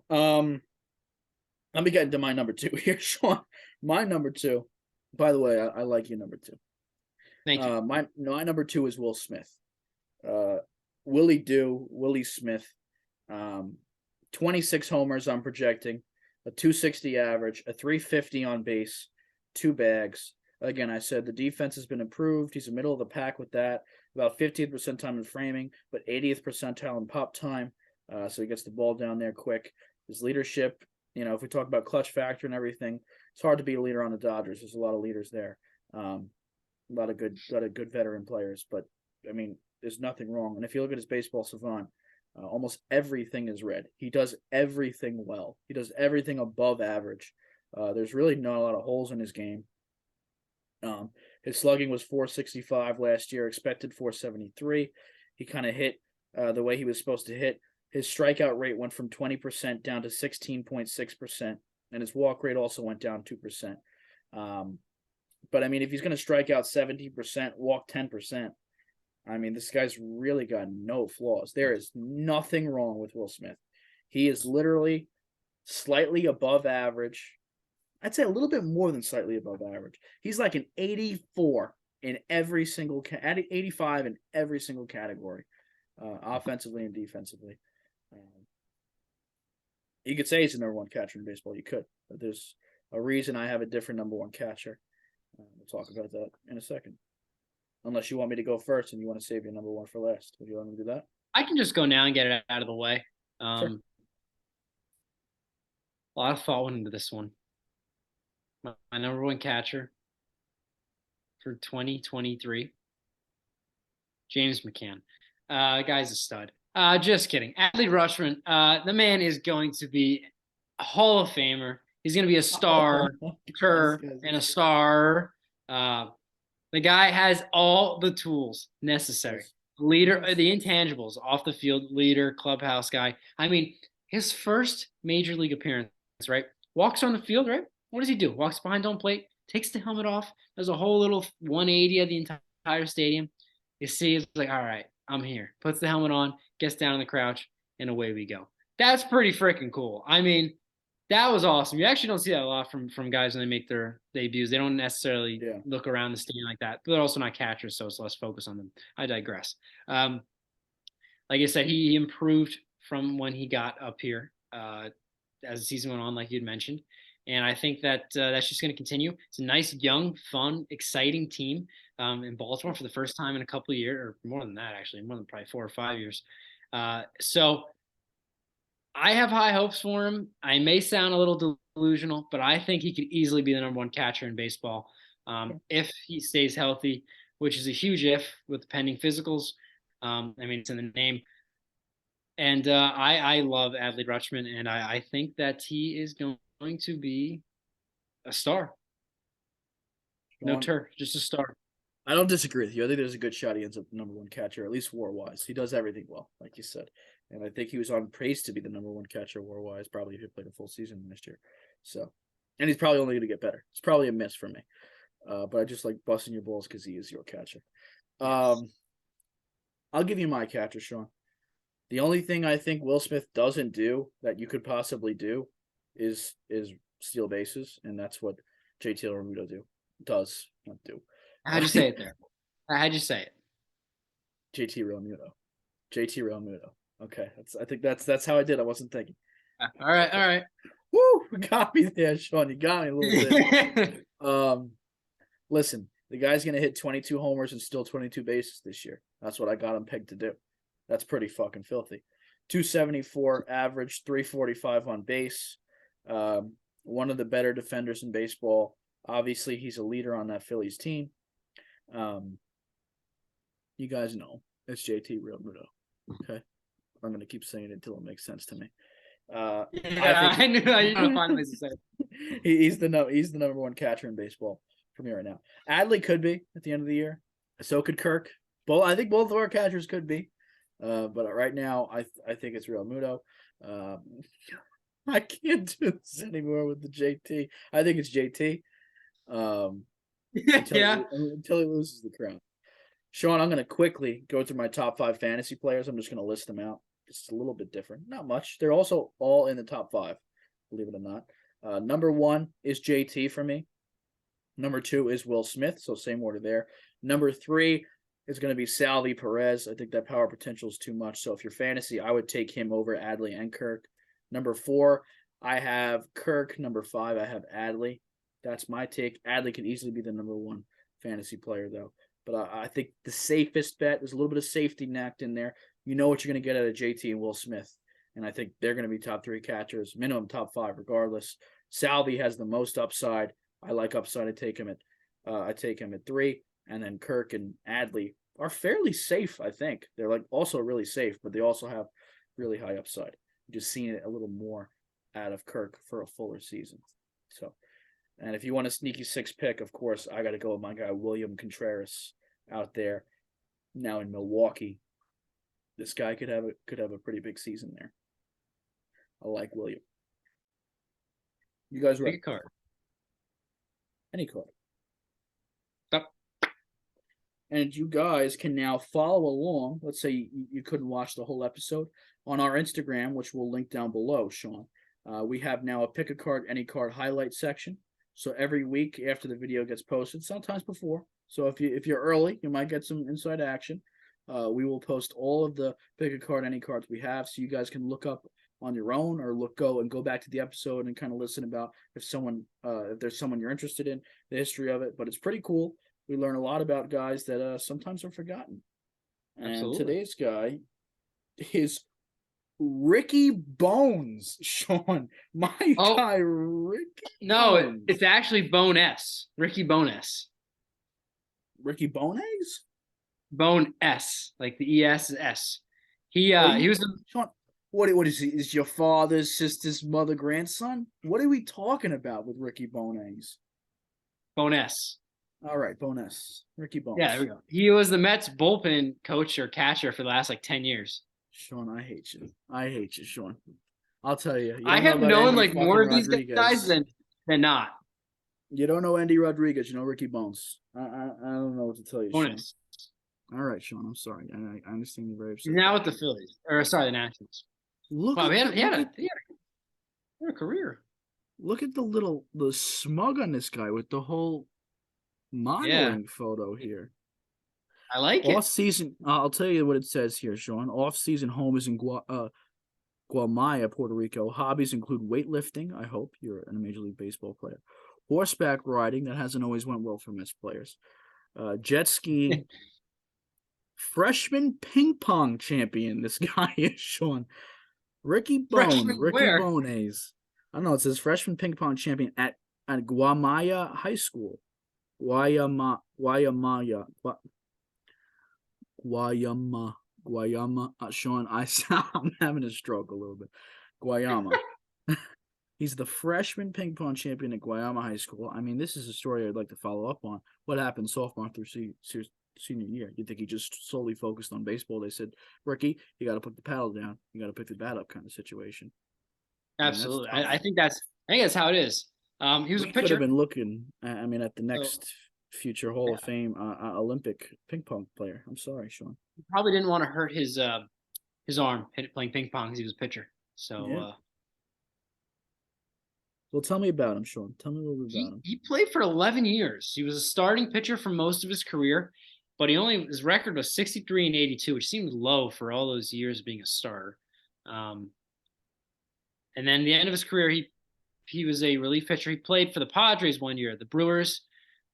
Let me get into my number 2 here, Sean. My number 2. By the way, I like your number 2. Thank you. My number 2 is Will Smith. Willie Smith. 26 homers I'm projecting, a 260 average, a 350 on base, 2 bags. Again, I said the defense has been improved. He's the middle of the pack with that. About 50th percentile in framing, but 80th percentile in pop time. So he gets the ball down there quick. His leadership, if we talk about clutch factor and everything, it's hard to be a leader on the Dodgers. There's a lot of leaders there. A lot of good veteran players, but I mean, there's nothing wrong. And if you look at his baseball savant, almost everything is red. He does everything well. He does everything above average. There's really not a lot of holes in his game. His slugging was 465 last year, expected 473. He kind of hit the way he was supposed to hit. His strikeout rate went from 20% down to 16.6%, and his walk rate also went down 2%. But I mean, if he's going to strike out 70%, walk 10%, I mean, this guy's really got no flaws. There is nothing wrong with Will Smith. He is literally slightly above average. I'd say a little bit more than slightly above average. He's like an 84 in every single 85 in every single category, offensively and defensively. You could say he's the number one catcher in baseball. You could, but there's a reason I have a different number one catcher. We'll talk about that in a second. Unless you want me to go first and you want to save your number one for last. Would you want me to do that? I can just go now and get it out of the way. Sure. A lot of thought went into this one. My number one catcher for 2023, James McCann. Guy's a stud. Just kidding. Adley Rutschman, the man is going to be a Hall of Famer. He's going to be a star, and a star. The guy has all the tools necessary. Leader, the intangibles, off the field, leader, clubhouse guy. I mean, his first major league appearance, right? Walks on the field, right? What does he do? Walks behind home plate, takes the helmet off, does a whole little 180 of the entire stadium. You see, it's like, all right, I'm here. Puts the helmet on, gets down in the crouch, and away we go. That's pretty freaking cool. I mean, that was awesome. You actually don't see that a lot from guys when they make their debuts. They don't necessarily look around the stadium like that, but they're also not catchers, so it's less focus on them. I digress. Like I said, he improved from when he got up here as the season went on, like you'd mentioned. And I think that that's just going to continue. It's a nice, young, fun, exciting team in Baltimore for the first time in a couple of years, or more than that, actually, more than probably 4 or 5 years. So I have high hopes for him. I may sound a little delusional, but I think he could easily be the number one catcher in baseball if he stays healthy, which is a huge if with the pending physicals. I mean, it's in the name. And I love Adley Rutschman, and I think that he is going to be a star. No just a star. I don't disagree with you. I think there's a good shot he ends up the number one catcher, at least WAR-wise. He does everything well, like you said. And I think he was on pace to be the number one catcher WAR-wise, probably if he played a full season next year. So, and he's probably only going to get better. It's probably a miss for me. But I just like busting your balls because he is your catcher. I'll give you my catcher, Sean. The only thing I think Will Smith doesn't do that you could possibly do is steal bases, and that's what JT Realmuto does not do. How'd you say it there? How'd you say it? JT Realmuto. Okay, I think that's how I did. I wasn't thinking. All right. Woo! Got me there, Sean. You got me a little bit. Listen, the guy's gonna hit 22 homers and steal 22 bases this year. That's what I got him pegged to do. That's pretty fucking filthy. 274 average, 345 on base. One of the better defenders in baseball. Obviously, he's a leader on that Phillies team. You guys know it's JT Realmuto. Okay, I'm going to keep saying it until it makes sense to me. I knew you were finding ways to say it. He's the number one catcher in baseball for me right now. Adley could be at the end of the year. So could Kirk. I think both of our catchers could be. But right now, I think it's Realmuto. I can't do this anymore with the JT. I think it's JT. Until he loses the crown. Sean, I'm going to quickly go through my top 5 fantasy players. I'm just going to list them out. It's a little bit different. Not much. They're also all in the top 5, believe it or not. Number 1 is JT for me. Number 2 is Will Smith, so same order there. Number 3 is going to be Salvi Perez. I think that power potential is too much. So if you're fantasy, I would take him over Adley and Kirk. Number 4, I have Kirk. Number 5, I have Adley. That's my take. Adley could easily be the number 1 fantasy player, though. But I think the safest bet, there's a little bit of safety knacked in there. You know what you're going to get out of JT and Will Smith. And I think they're going to be top 3 catchers, minimum top 5 regardless. Salvi has the most upside. I like upside. I take him at I take him at 3, and then Kirk and Adley are fairly safe. I think they're like also really safe, but they also have really high upside. Just seeing it a little more out of Kirk for a fuller season. So, and if you want a sneaky 6 pick, of course, I got to go with my guy William Contreras out there now in Milwaukee. This guy could have a pretty big season there. I like William. You guys ready? Pick a card. Any card. Stop. And you guys can now follow along. Let's say you couldn't watch the whole episode on our Instagram, which we'll link down below, Sean. We have now a pick a card, any card highlight section. So every week after the video gets posted, sometimes before. So if you're early, you might get some inside action. We will post all of the pick a card, any cards we have, so you guys can look up on your own or go back to the episode and kind of listen about if there's someone you're interested in, the history of it. But it's pretty cool. We learn a lot about guys that sometimes are forgotten. And Absolutely. today's guy is Ricky Bones, Sean. My guy, Ricky. No, Bones. it's actually Bone S. Ricky Bone S. Ricky Bone Eggs? Bone S, like the ES is S. He was Sean. What is he? Is your father's sister's mother grandson? What are we talking about with Ricky Bone Eggs? Bone S. All right, Bonus. Ricky Bones. Yeah, there we go. He was the Mets bullpen coach or catcher for the last 10 years. Sean, I hate you. I hate you, Sean. I'll tell you. I have known more of these guys than not. You don't know Andy Rodriguez. You know Ricky Bones. I don't know what to tell you, Bonus. Sean. All right, Sean. I'm sorry. I understand you're very upset. He's now with the Phillies. The Nationals. Look wow, at he had a career. Look at the smug on this guy with the whole modeling photo here. I like it. Off season, I'll tell you what it says here, Sean. Off season home is in Guamaya, Puerto Rico. Hobbies include weightlifting. I hope you're a Major League Baseball player. Horseback riding, that hasn't always went well for Mets players. Jet skiing. Freshman ping pong champion. This guy is Sean. Ricky Bones. I don't know. It says freshman ping pong champion at Guamaya High School. Guayama. Sean, I'm having a stroke a little bit. Guayama. He's the freshman ping pong champion at Guayama High School. I mean, this is a story I'd like to follow up on. What happened sophomore through senior year? You think he just solely focused on baseball? They said, Ricky, you got to put the paddle down. You got to pick the bat up kind of situation. Absolutely. I think that's how it is. He was a pitcher. Could have been looking, at the next future Hall of Fame Olympic ping pong player. I'm sorry, Sean. He probably didn't want to hurt his arm playing ping pong because he was a pitcher. So, well, tell me about him, Sean. Tell me a little bit about him. He played for 11 years. He was a starting pitcher for most of his career, but his record was 63 and 82, which seemed low for all those years being a starter. And then the end of his career, he was a relief pitcher. He played for the Padres 1 year, the Brewers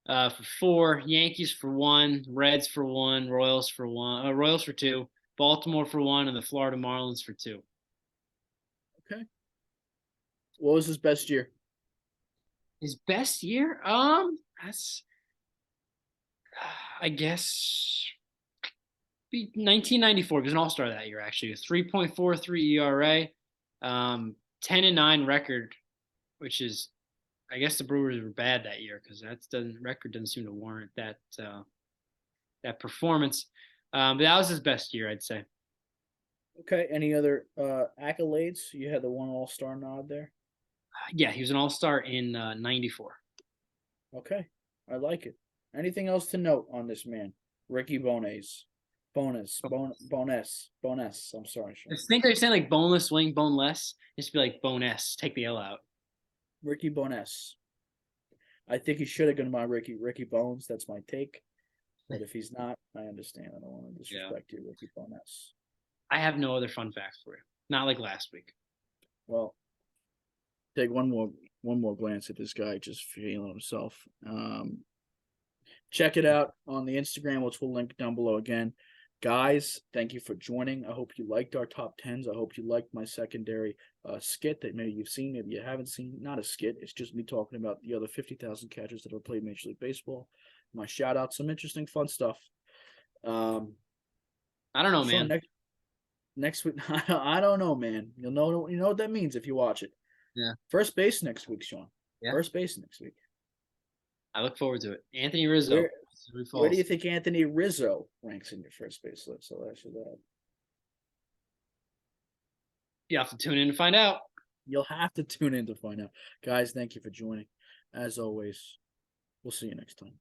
for 4, Yankees for 1, Reds for 1, Royals for 1, Royals for 2, Baltimore for 1, and the Florida Marlins for 2. Okay. What was his best year? His best year? That's I guess be 1994. He was an All-Star that year, actually. 3.43 ERA, 10-9 record, which is, I guess the Brewers were bad that year because record doesn't seem to warrant that performance. But that was his best year, I'd say. Okay. Any other accolades? You had the one All-Star nod there. Yeah, he was an All-Star in '94. Okay, I like it. Anything else to note on this man, Ricky Bones? Bonus. I'm sorry, Sean. I think they're saying like boneless wing, boneless. It should be like bonus. Take the L out. Ricky Bones. I think he should have gone by Ricky Bones. That's my take. But if he's not, I understand. I don't want to disrespect you, Ricky Bones. I have no other fun facts for you. Not like last week. Well, take one more glance at this guy just feeling himself. Check it out on the Instagram, which we'll link down below again. Guys, thank you for joining. I hope you liked our top 10s. I hope you liked my secondary skit that maybe you've seen, maybe you haven't seen. Not a skit. It's just me talking about the other 50,000 catchers that have played Major League Baseball. My shout out, some interesting, fun stuff. I don't know, Sean, man. next week, I don't know, man. You know what that means if you watch it. Yeah. First base next week, Sean. Yeah. First base next week. I look forward to it. Anthony Rizzo. Where do you think Anthony Rizzo ranks in your first base list? I'll ask you that. You have to tune in to find out. You'll have to tune in to find out. Guys, thank you for joining. As always, we'll see you next time.